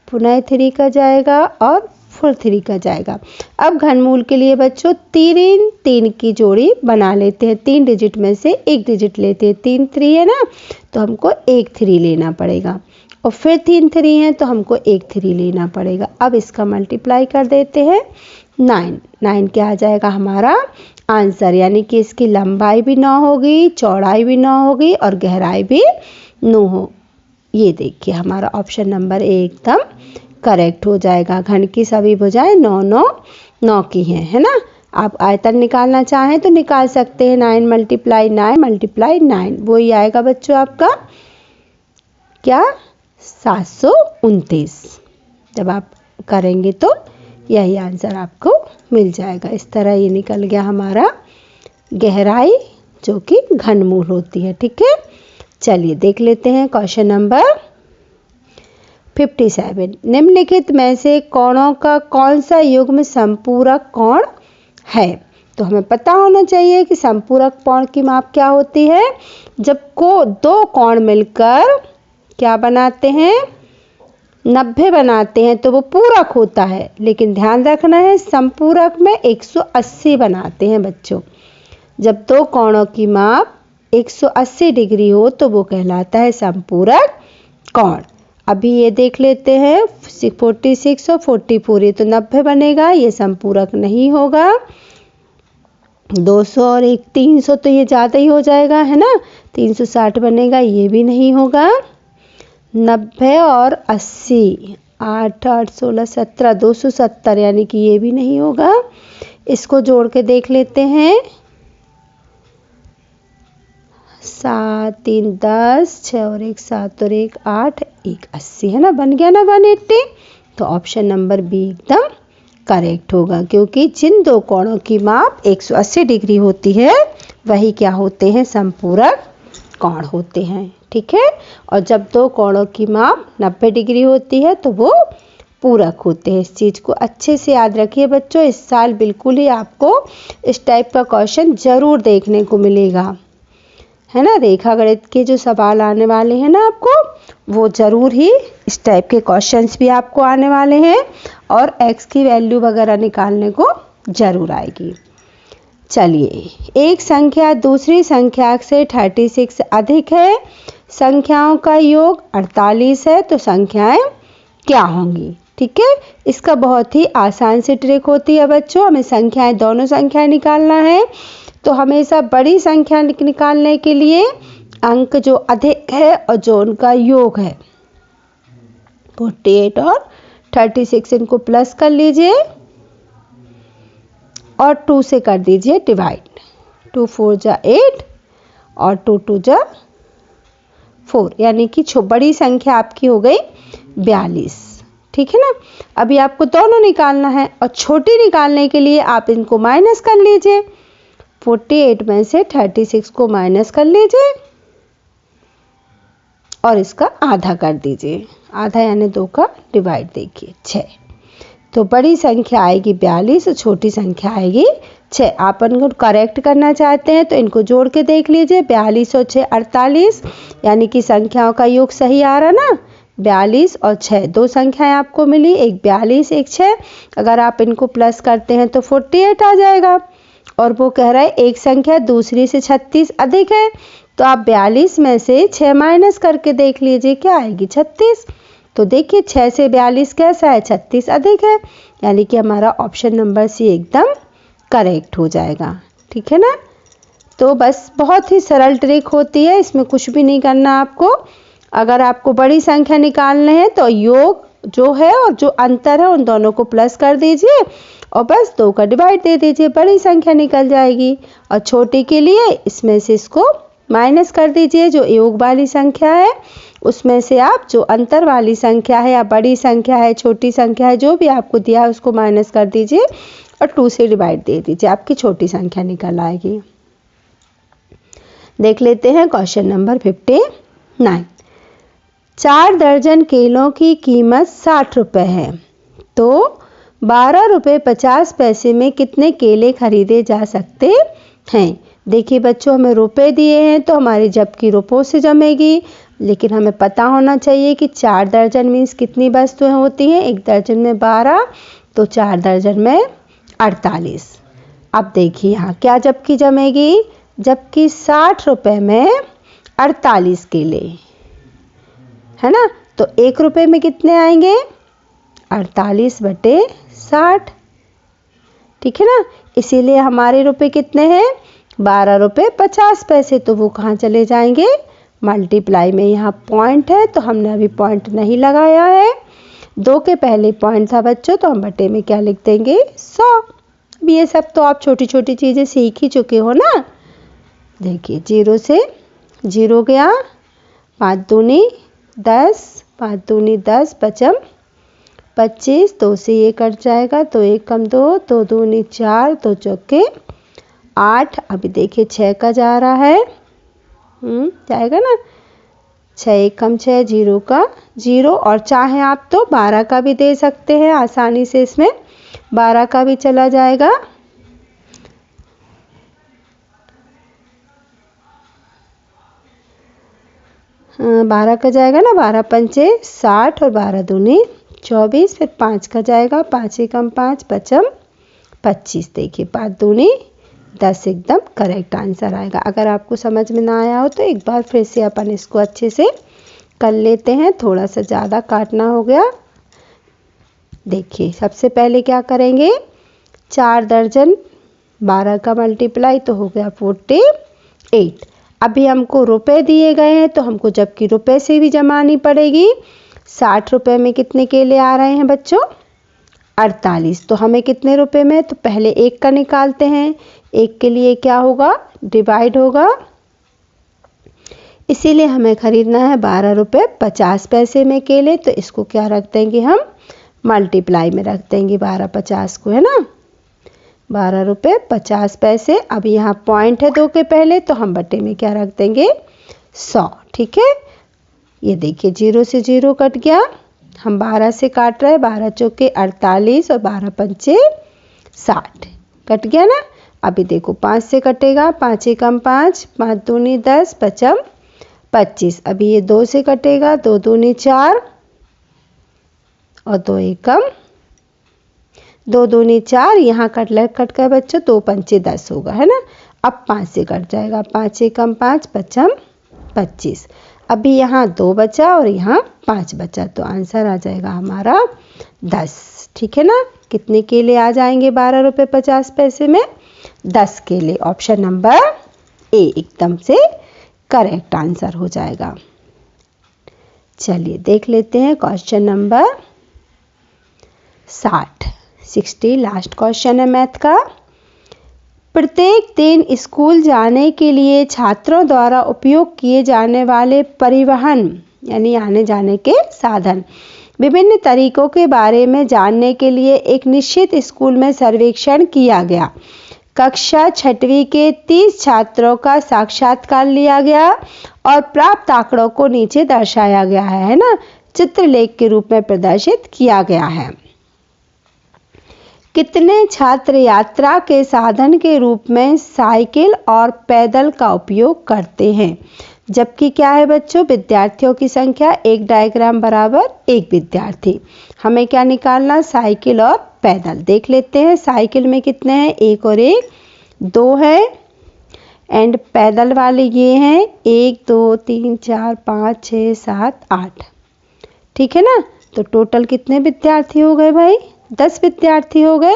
[SPEAKER 1] पुनः 3 का जाएगा और फिर 3 का जाएगा। अब घनमूल के लिए बच्चों 3 3 की जोड़ी बना लेते हैं। 3 डिजिट में से 1 डिजिट लेते हैं। 3 3 है ना, तो हमको 1 3 लेना पड़ेगा। और फिर 3 3 है तो हमको 1 3 लेना पड़ेगा। अब इसका मल्टीप्लाई कर देते हैं 9 9 क्या आ जाएगा हमारा आंसर, यानी कि इसकी लंबाई भी 9 होगी, चौड़ाई भी 9 होगी और गहराई भी 9 हो। ये देखिए हमारा ऑप्शन नंबर ए एकदम करेक्ट हो जाएगा। घन की सभी भुजाएं 9 9 9 की हैं, है ना। आप आयतन निकालना चाहें तो निकाल सकते हैं। 9 × 9 × 9 वही आएगा बच्चों आपका क्या, 729। जब आप करेंगे तो यही आंसर आपको मिल जाएगा। इस तरह ये निकल गया हमारा गहराई, जो कि घनमूल होती है। ठीक है, चलिए देख लेते हैं क्वेश्चन नंबर 57। निम्नलिखित में से कोणों का कौन सा युग्म संपूरक कोण है। तो हमें पता होना चाहिए कि संपूरक कोण की माप क्या होती है। जब को दो कोण मिलकर क्या बनाते हैं, 90 बनाते हैं, तो वो पूरक होता है। लेकिन ध्यान रखना है संपूरक में 180 बनाते हैं बच्चों। जब दो कोणों की माप 180 डिग्री हो तो वो कहलाता है संपूरक कोण। अभी ये देख लेते हैं 46 और 44, ये तो 90 बनेगा, ये संपूरक नहीं होगा। 200 और 300 तो ये ज़्यादा ही हो जाएगा, है ना। 360 बनेगा, ये भी नहीं होगा। 90 और 80, 8 8 16 17, 270, यानी कि ये भी नहीं होगा। इसको जोड़ के देख लेते हैं, 7 3 10, 6 और 1 7 और 1 8, 1 80, है ना, बन गया ना 180। तो ऑप्शन नंबर बी एकदम करेक्ट होगा, क्योंकि जिन दो कोणों की माप 180 डिग्री होती है वही क्या होते हैं, संपूरक कोण होते हैं। ठीक है, और जब दो कोणों की माप 90 डिग्री होती है तो वो पूरक होते हैं। इस चीज़ को अच्छे से याद रखिए बच्चों। इस साल बिल्कुल ही आपको इस टाइप का क्वेश्चन ज़रूर देखने को मिलेगा, है ना। रेखा गणित के जो सवाल आने वाले हैं ना आपको, वो ज़रूर ही इस टाइप के क्वेश्चंस भी आपको आने वाले हैं, और एक्स की वैल्यू वगैरह निकालने को ज़रूर आएगी। चलिए, एक संख्या दूसरी संख्या से 36 अधिक है, संख्याओं का योग 48 है, तो संख्याएं क्या होंगी। ठीक है, इसका बहुत ही आसान सी ट्रिक होती है बच्चों। हमें संख्याएं, दोनों संख्याएं निकालना है, तो हमेशा बड़ी संख्या निकालने के लिए अंक जो अधिक है और जो उनका योग है, 48 और 36, इनको प्लस कर लीजिए और 2 से कर दीजिए डिवाइड। 2 4 जा 8 और 2 2 जा 4, यानी कि बड़ी संख्या आपकी हो गई 42। ठीक है ना। अभी आपको दोनों निकालना है, और छोटी निकालने के लिए आप इनको माइनस कर लीजिए। 48 में से 36 को माइनस कर लीजिए और इसका आधा कर दीजिए। आधा यानी 2 का डिवाइड, देखिए 6। तो बड़ी संख्या आएगी 42 और छोटी संख्या आएगी 6। आप इनको करेक्ट करना चाहते हैं तो इनको जोड़ के देख लीजिए, 42 और 6 48, यानी कि संख्याओं का योग सही आ रहा ना। 42 और 6 दो संख्याएं आपको मिली, एक 42 एक 6। अगर आप इनको प्लस करते हैं तो 48 आ जाएगा। और वो कह रहा है एक संख्या दूसरी से 36 अधिक है, तो आप 42 में से 6 माइनस करके देख लीजिए क्या आएगी 36। तो देखिए 6 से 42 कैसा है, 36 अधिक है, यानी कि हमारा ऑप्शन नंबर सी एकदम करेक्ट हो जाएगा। ठीक है ना। तो बस बहुत ही सरल ट्रिक होती है, इसमें कुछ भी नहीं करना आपको। अगर आपको बड़ी संख्या निकालने हैं तो योग जो है और जो अंतर है उन दोनों को प्लस कर दीजिए और बस 2 का डिवाइड दे दीजिए, बड़ी संख्या निकल जाएगी। और छोटी के लिए इसमें से इसको माइनस कर दीजिए, जो योग वाली संख्या है उसमें से आप जो अंतर वाली संख्या है या बड़ी संख्या है छोटी संख्या है जो भी आपको दिया है उसको माइनस कर दीजिए और 2 से डिवाइड दे दीजिए, आपकी छोटी संख्या निकल आएगी। देख लेते हैं क्वेश्चन नंबर 59। 4 दर्जन केलों की कीमत 60 रुपये है, तो 12 रुपये 50 पैसे में कितने केले खरीदे जा सकते हैं। देखिए बच्चों, हमें रुपए दिए हैं तो हमारी जबकि रुपयों से जमेगी, लेकिन हमें पता होना चाहिए कि 4 दर्जन मीन्स कितनी वस्तुएं होती हैं। 1 दर्जन में 12, तो 4 दर्जन में 48। अब देखिए यहाँ क्या जबकि जमेगी, जबकि 60 रुपये में 48 केले है ना। तो 1 रुपये में कितने आएंगे, 48 बटे 60। ठीक है ना। इसीलिए हमारे रुपए कितने हैं, 12 रुपये 50 पैसे। तो वो कहाँ चले जाएंगे, मल्टीप्लाई में। यहाँ पॉइंट है तो हमने अभी पॉइंट नहीं लगाया है, 2 के पहले पॉइंट था बच्चों, तो हम बटे में क्या लिख देंगे 100। अब ये सब तो आप छोटी छोटी चीज़ें सीख ही चुके हो ना। देखिए 0 से 0 गया, 5 दूनी 10, 5 दूनी 10, बचम 25, 2 से ये कट जाएगा, तो 1 कम 2, 2 दूनी 4, 2 चौके 8। अभी देखिए 6 का जा रहा है, जाएगा ना, 6 1 कम 6, 0 का 0। और चाहे आप तो 12 का भी दे सकते हैं आसानी से, इसमें 12 का भी चला जाएगा। हाँ 12 का जाएगा ना, 12 पंचे 60 और 12 दूनी 24, फिर 5 का जाएगा, 5 एकम 5, बचम 25। देखिए 5 दूनी 10 एकदम करेक्ट आंसर आएगा। अगर आपको समझ में ना आया हो तो एक बार फिर से अपन इसको अच्छे से कर लेते हैं, थोड़ा सा ज़्यादा काटना हो गया। देखिए सबसे पहले क्या करेंगे, 4 दर्जन 12 का मल्टीप्लाई तो हो गया 48। अभी हमको रुपए दिए गए हैं तो हमको जबकि रुपए से भी जमानी पड़ेगी। 60 रुपये में कितने केले आ रहे हैं बच्चों, 48। तो हमें कितने रुपए में, तो पहले 1 का निकालते हैं। 1 के लिए क्या होगा, डिवाइड होगा, इसीलिए हमें खरीदना है 12 रुपये 50 पैसे में केले। तो इसको क्या रख देंगे हम, मल्टीप्लाई में रख देंगे 12 50 को, है ना, 12 रुपये 50 पैसे। अब यहाँ पॉइंट है 2 के पहले, तो हम बटे में क्या रख देंगे 100। ठीक है। ये देखिए 0 से 0 कट गया, हम 12 से काट रहे हैं, 12 चौके 48 और 12 पंचे 60, कट गया ना। अभी देखो 5 से कटेगा, 5 एकम 5, 5 दूनी 10, बचम 25। अभी ये 2 से कटेगा, 2 दूनी 4 और 2 एकम 2 दूनी 4, यहाँ कट गया बच्चों, 2 पंचे 10 होगा, है ना। अब 5 से कट जाएगा, 5 एकम 5, बचम 25। अभी यहाँ 2 बचा और यहाँ 5 बचा, तो आंसर आ जाएगा हमारा 10। ठीक है ना। कितने केले आ जाएंगे 12 रुपये 50 पैसे में, 10 केले। ऑप्शन नंबर ए एकदम से करेक्ट आंसर हो जाएगा। चलिए देख लेते हैं क्वेश्चन नंबर 60 लास्ट क्वेश्चन है मैथ का। प्रत्येक दिन स्कूल जाने के लिए छात्रों द्वारा उपयोग किए जाने वाले परिवहन यानी आने जाने के साधन विभिन्न तरीकों के बारे में जानने के लिए एक निश्चित स्कूल में सर्वेक्षण किया गया। कक्षा 6वीं के 30 छात्रों का साक्षात्कार लिया गया और प्राप्त आंकड़ों को नीचे दर्शाया गया है ना, चित्रलेख के रूप में प्रदर्शित किया गया है। कितने छात्र यात्रा के साधन के रूप में साइकिल और पैदल का उपयोग करते हैं? जबकि क्या है बच्चों, विद्यार्थियों की संख्या एक डायग्राम बराबर एक विद्यार्थी। हमें क्या निकालना, साइकिल और पैदल। देख लेते हैं साइकिल में कितने हैं, एक और एक, दो है, एंड पैदल वाले ये हैं 1 2 3 4 5 6 7 8। ठीक है ना, तो टोटल कितने विद्यार्थी हो गए भाई, 10 विद्यार्थी हो गए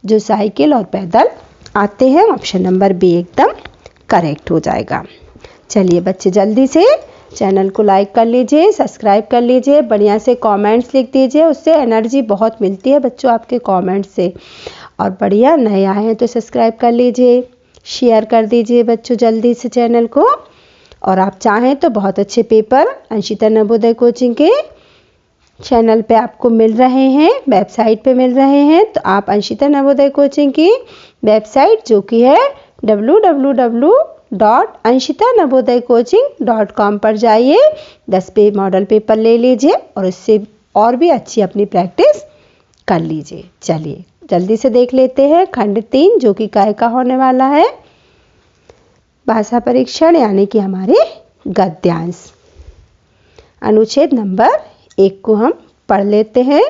[SPEAKER 1] जो साइकिल और पैदल आते हैं। ऑप्शन नंबर बी एकदम करेक्ट हो जाएगा। चलिए बच्चे जल्दी से चैनल को लाइक कर लीजिए, सब्सक्राइब कर लीजिए, बढ़िया से कमेंट्स लिख दीजिए, उससे एनर्जी बहुत मिलती है बच्चों आपके कमेंट से। और बढ़िया नए आए हैं तो सब्सक्राइब कर लीजिए, शेयर कर दीजिए बच्चों जल्दी से चैनल को। और आप चाहें तो बहुत अच्छे पेपर अंशिता नवोदय कोचिंग के चैनल पे आपको मिल रहे हैं, वेबसाइट पे मिल रहे हैं। तो आप अंशिता नवोदय कोचिंग की वेबसाइट जो कि है www.anshitanavodaycoaching.com पर जाइए, 10 पे मॉडल पेपर ले लीजिए और उससे और भी अच्छी अपनी प्रैक्टिस कर लीजिए। चलिए जल्दी से देख लेते हैं खंड 3 जो कि काय का होने वाला है, भाषा परीक्षण यानी कि हमारे गद्यांश। अनुच्छेद नंबर 1 को हम पढ़ लेते हैं।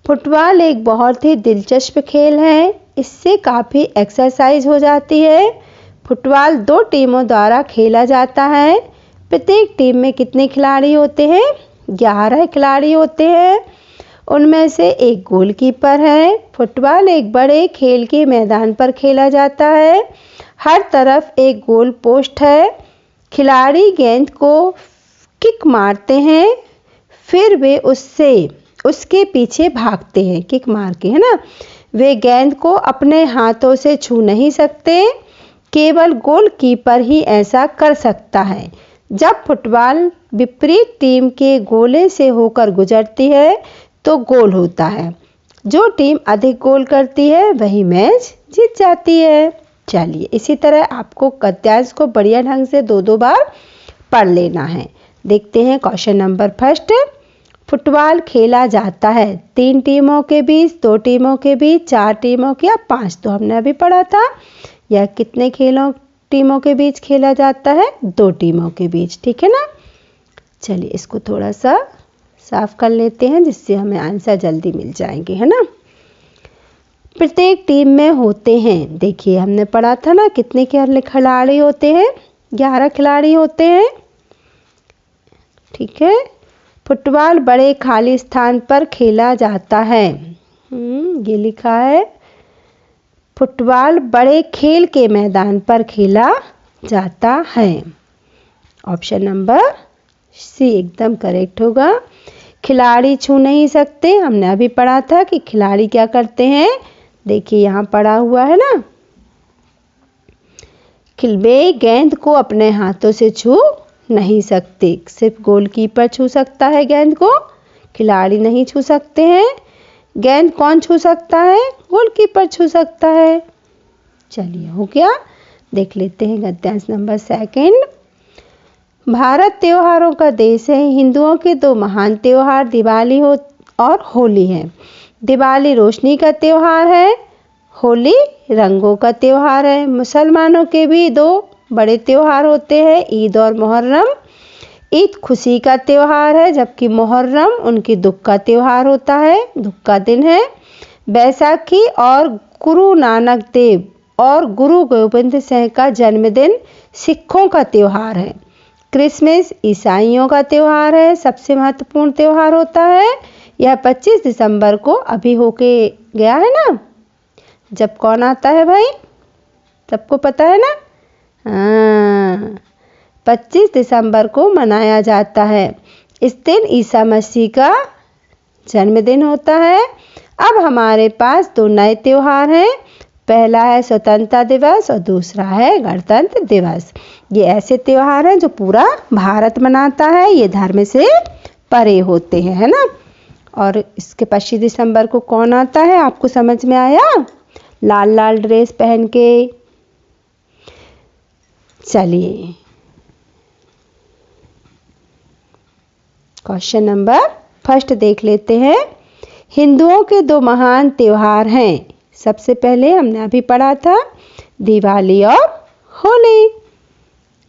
[SPEAKER 1] फुटबॉल एक बहुत ही दिलचस्प खेल है, इससे काफ़ी एक्सरसाइज हो जाती है। फुटबॉल 2 टीमों द्वारा खेला जाता है। प्रत्येक टीम में कितने खिलाड़ी होते हैं, 11 खिलाड़ी होते हैं। उनमें से एक गोलकीपर है। फुटबॉल एक बड़े खेल के मैदान पर खेला जाता है। हर तरफ एक गोल पोस्ट है। खिलाड़ी गेंद को किक मारते हैं, फिर वे उसके पीछे भागते हैं, किक मार के, है ना। वे गेंद को अपने हाथों से छू नहीं सकते, केवल गोलकीपर ही ऐसा कर सकता है। जब फुटबॉल विपरीत टीम के गोले से होकर गुजरती है तो गोल होता है। जो टीम अधिक गोल करती है वही मैच जीत जाती है। चलिए इसी तरह आपको गद्यांश को बढ़िया ढंग से 2-2 बार पढ़ लेना है। देखते हैं क्वेश्चन नंबर फर्स्ट। फुटबॉल खेला जाता है 3 टीमों के बीच, 2 टीमों के बीच, 4 टीमों के, या 5, तो हमने अभी पढ़ा था। यह कितने टीमों के बीच खेला जाता है, 2 टीमों के बीच। ठीक है ना। चलिए इसको थोड़ा सा साफ कर लेते हैं जिससे हमें आंसर जल्दी मिल जाएंगे, है ना। प्रत्येक टीम में होते हैं, देखिए हमने पढ़ा था ना कितने खिलाड़ी होते हैं, 11 खिलाड़ी होते हैं। ठीक है। फुटबॉल बड़े खाली स्थान पर खेला जाता है। ये लिखा है फुटबॉल बड़े खेल के मैदान पर खेला जाता है। ऑप्शन नंबर सी एकदम करेक्ट होगा। खिलाड़ी छू नहीं सकते, हमने अभी पढ़ा था कि खिलाड़ी क्या करते हैं, देखिए यहाँ पढ़ा हुआ है ना, वे गेंद को अपने हाथों से छू नहीं सकते, सिर्फ गोलकीपर छू सकता है गेंद को, खिलाड़ी नहीं छू सकते हैं। गेंद कौन छू सकता है, गोलकीपर छू सकता है। चलिए हो गया। देख लेते हैं गद्यांश नंबर 2। भारत त्योहारों का देश है। हिंदुओं के 2 महान त्योहार दिवाली और होली हैं। दिवाली रोशनी का त्योहार है, होली रंगों का त्योहार है। मुसलमानों के भी 2 बड़े त्योहार होते हैं, ईद और मुहर्रम। ईद खुशी का त्योहार है जबकि मुहर्रम उनके दुख का त्योहार होता है, दुख का दिन है। बैसाखी और गुरु नानक देव और गुरु गोबिंद सिंह का जन्मदिन सिखों का त्योहार है। क्रिसमस ईसाइयों का त्योहार है, सबसे महत्वपूर्ण त्योहार होता है। यह 25 दिसंबर को अभी होके गया है ना। जब कौन आता है भाई, सबको पता है ना। 25 दिसंबर को मनाया जाता है। इस दिन ईसा मसीह का जन्मदिन होता है। अब हमारे पास 2 नए त्योहार हैं, पहला है स्वतंत्रता दिवस और दूसरा है गणतंत्र दिवस। ये ऐसे त्योहार हैं जो पूरा भारत मनाता है, ये धर्म से परे होते हैं, है ना। और इसके 25 दिसंबर को कौन आता है, आपको समझ में आया, लाल लाल ड्रेस पहन के। चलिए क्वेश्चन नंबर फर्स्ट देख लेते हैं। हिंदुओं के दो महान त्योहार हैं। सबसे पहले हमने अभी पढ़ा था दिवाली और होली।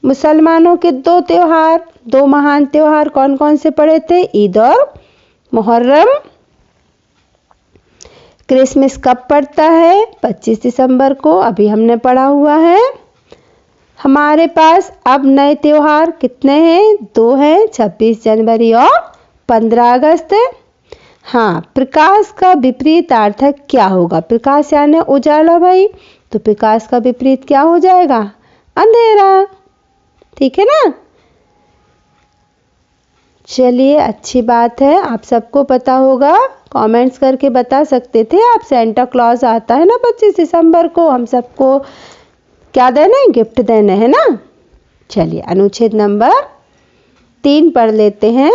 [SPEAKER 1] मुसलमानों के दो महान त्योहार कौन कौन से पढ़े थे? ईद और मुहर्रम। क्रिसमस कब पड़ता है? 25 दिसंबर को, अभी हमने पढ़ा हुआ है। हमारे पास अब नए त्योहार कितने हैं? 2 हैं, 26 जनवरी और 15 अगस्त। हाँ, प्रकाश का विपरीत अर्थक क्या होगा? प्रकाश यानी उजाला भाई, तो प्रकाश का विपरीत क्या हो जाएगा? अंधेरा। ठीक है ना? चलिए, अच्छी बात है, आप सबको पता होगा। कमेंट्स करके बता सकते थे आप। सेंटा क्लॉज आता है ना 25 दिसंबर को, हम सबको क्या देना है? गिफ्ट देने है ना। चलिए, अनुच्छेद नंबर 3 पढ़ लेते हैं।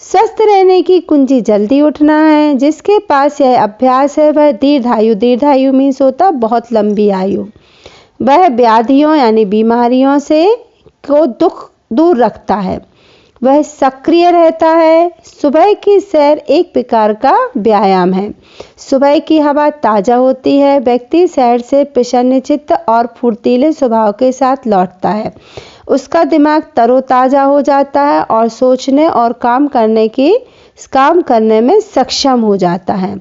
[SPEAKER 1] स्वस्थ रहने की कुंजी जल्दी उठना है। जिसके पास यह अभ्यास है वह दीर्घायु, दीर्घायु मीन्स होता बहुत लंबी आयु, वह व्याधियों यानी बीमारियों से को दुख दूर रखता है, वह सक्रिय रहता है। सुबह की सैर एक प्रकार का व्यायाम है। सुबह की हवा ताज़ा होती है, व्यक्ति सैर से प्रसन्नचित्त और फुर्तीले स्वभाव के साथ लौटता है। उसका दिमाग तरोताज़ा हो जाता है और सोचने और काम करने में सक्षम हो जाता है।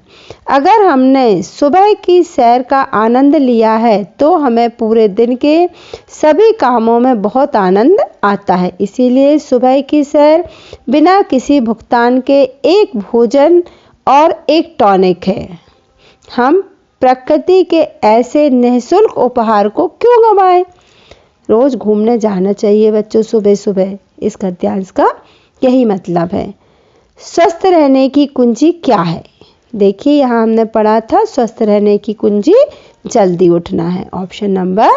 [SPEAKER 1] अगर हमने सुबह की सैर का आनंद लिया है तो हमें पूरे दिन के सभी कामों में बहुत आनंद आता है। इसीलिए सुबह की सैर बिना किसी भुगतान के एक भोजन और एक टॉनिक है। हम प्रकृति के ऐसे निःशुल्क उपहार को क्यों गंवाएं? रोज घूमने जाना चाहिए बच्चों सुबह सुबह। इस गद्यांश का यही मतलब है। स्वस्थ रहने की कुंजी क्या है? देखिए, यहाँ हमने पढ़ा था स्वस्थ रहने की कुंजी जल्दी उठना है। ऑप्शन नंबर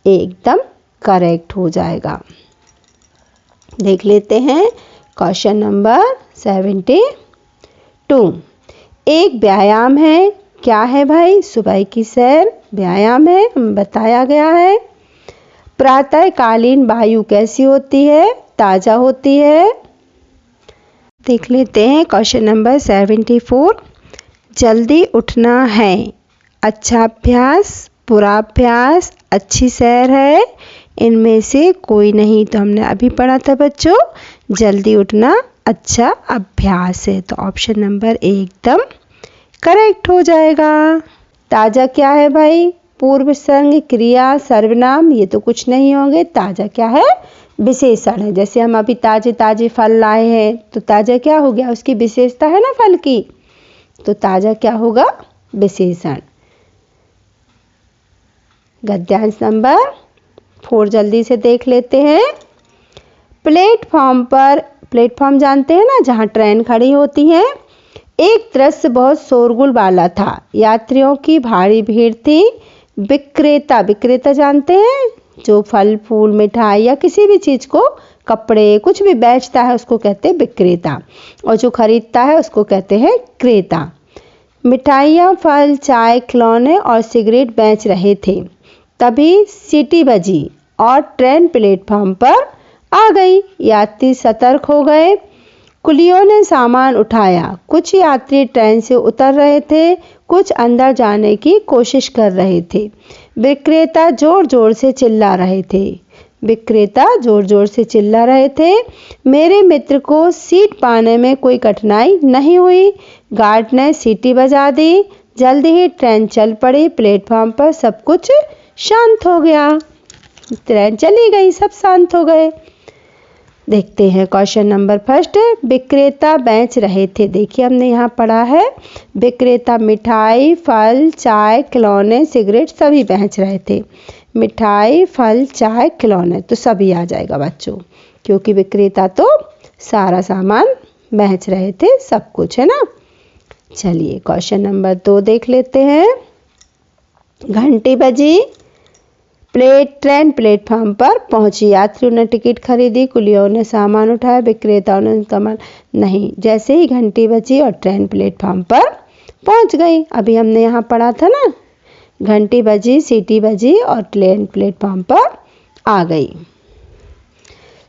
[SPEAKER 1] एकदम करेक्ट हो जाएगा। देख लेते हैं क्वेश्चन नंबर 72। एक व्यायाम है। क्या है भाई? सुबह की सैर व्यायाम है, बताया गया है। प्रातःकालीन वायु कैसी होती है? ताज़ा होती है। देख लेते हैं क्वेश्चन नंबर 74। जल्दी उठना है। अच्छा अभ्यास, बुरा अभ्यास, अच्छी सैर है, इनमें से कोई नहीं। तो हमने अभी पढ़ा था बच्चों, जल्दी उठना अच्छा अभ्यास है। तो ऑप्शन नंबर एकदम करेक्ट हो जाएगा। ताज़ा क्या है भाई? पूर्व संग, क्रिया, सर्वनाम, ये तो कुछ नहीं होंगे। ताज़ा क्या है? विशेषण है। जैसे हम अभी ताजे ताजे फल लाए हैं तो ताज़ा क्या हो गया? उसकी विशेषता है ना फल की, तो ताज़ा क्या होगा? विशेषण। गद्यांश नंबर 4 जल्दी से देख लेते हैं। प्लेटफॉर्म जानते हैं ना, जहाँ ट्रेन खड़ी होती है। एक दृश्य बहुत शोरगुल वाला था, यात्रियों की भारी भीड़ थी। विक्रेता जानते हैं, जो फल फूल मिठाई या किसी भी चीज़ को, कपड़े कुछ भी बेचता है उसको कहते हैं विक्रेता, और जो खरीदता है उसको कहते हैं क्रेता। मिठाइयाँ, फल, चाय, खिलौने और सिगरेट बेच रहे थे। तभी सीटी बजी और ट्रेन प्लेटफॉर्म पर आ गई। यात्री सतर्क हो गए। कुलियों ने सामान उठाया। कुछ यात्री ट्रेन से उतर रहे थे, कुछ अंदर जाने की कोशिश कर रहे थे। विक्रेता जोर जोर से चिल्ला रहे थे। मेरे मित्र को सीट पाने में कोई कठिनाई नहीं हुई। गार्ड ने सीटी बजा दी। जल्दी ही ट्रेन चल पड़ी। प्लेटफॉर्म पर सब कुछ शांत हो गया। ट्रेन चली गई, सब शांत हो गए। देखते हैं क्वेश्चन नंबर 1। विक्रेता बेच रहे थे। देखिए, हमने यहाँ पढ़ा है विक्रेता मिठाई, फल, चाय, खिलौने, सिगरेट सभी बेच रहे थे। मिठाई, फल, चाय, खिलौने तो सभी आ जाएगा बच्चों, क्योंकि विक्रेता तो सारा सामान बेच रहे थे, सब कुछ है ना। चलिए क्वेश्चन नंबर 2 देख लेते हैं। घंटी बजी। ट्रेन प्लेटफॉर्म पर पहुंची। यात्रियों ने टिकट खरीदी, कुलियों ने सामान उठाया, विक्रेताओं ने सामान नहीं। जैसे ही घंटी बजी और ट्रेन प्लेटफॉर्म पर पहुंच गई। अभी हमने यहाँ पढ़ा था ना, घंटी बजी, सीटी बजी और ट्रेन प्लेटफॉर्म पर आ गई।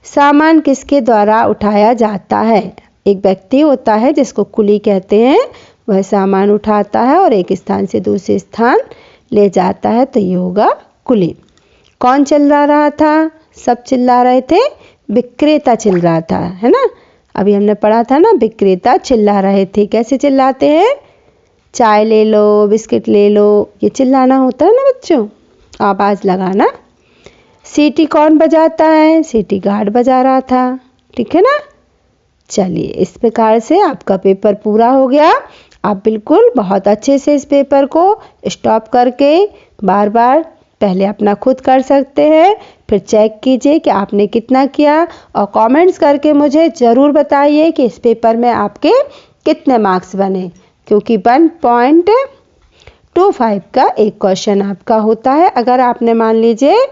[SPEAKER 1] सामान किसके द्वारा उठाया जाता है? एक व्यक्ति होता है जिसको कुली कहते हैं, वह सामान उठाता है और एक स्थान से दूसरे स्थान ले जाता है, तो ये होगा कुली। कौन चिल्ला रहा था? सब चिल्ला रहे थे, विक्रेता चिल्ला रहा था, है ना। अभी हमने पढ़ा था ना, विक्रेता चिल्ला रहे थे। कैसे चिल्लाते हैं? चाय ले लो, बिस्किट ले लो, ये चिल्लाना होता है ना बच्चों, आवाज़ लगाना। सीटी कौन बजाता है? सीटी गार्ड बजा रहा था, ठीक है ना। चलिए, इस प्रकार से आपका पेपर पूरा हो गया। आप बिल्कुल बहुत अच्छे से इस पेपर को स्टॉप करके बार बार पहले अपना खुद कर सकते हैं, फिर चेक कीजिए कि आपने कितना किया, और कमेंट्स करके मुझे ज़रूर बताइए कि इस पेपर में आपके कितने मार्क्स बने, क्योंकि 1.25 का एक क्वेश्चन आपका होता है। अगर आपने मान लीजिए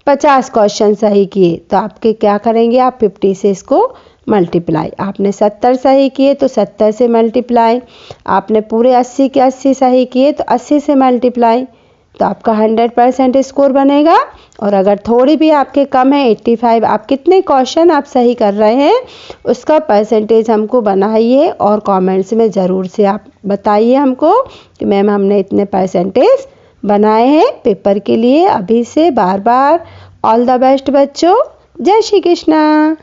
[SPEAKER 1] 50 क्वेश्चन सही किए तो आपके क्या करेंगे, आप 50 से इसको मल्टीप्लाई। आपने 70 सही किए तो 70 से मल्टीप्लाई, आपने पूरे 80 के 80 सही किए तो 80 से मल्टीप्लाई, तो आपका 100% स्कोर बनेगा। और अगर थोड़ी भी आपके कम है, 85, आप कितने क्वेश्चन आप सही कर रहे हैं उसका परसेंटेज हमको बनाइए और कमेंट्स में ज़रूर से आप बताइए हमको कि मैम हमने इतने परसेंटेज बनाए हैं पेपर के लिए। अभी से बार बार ऑल द बेस्ट बच्चों। जय श्री कृष्णा।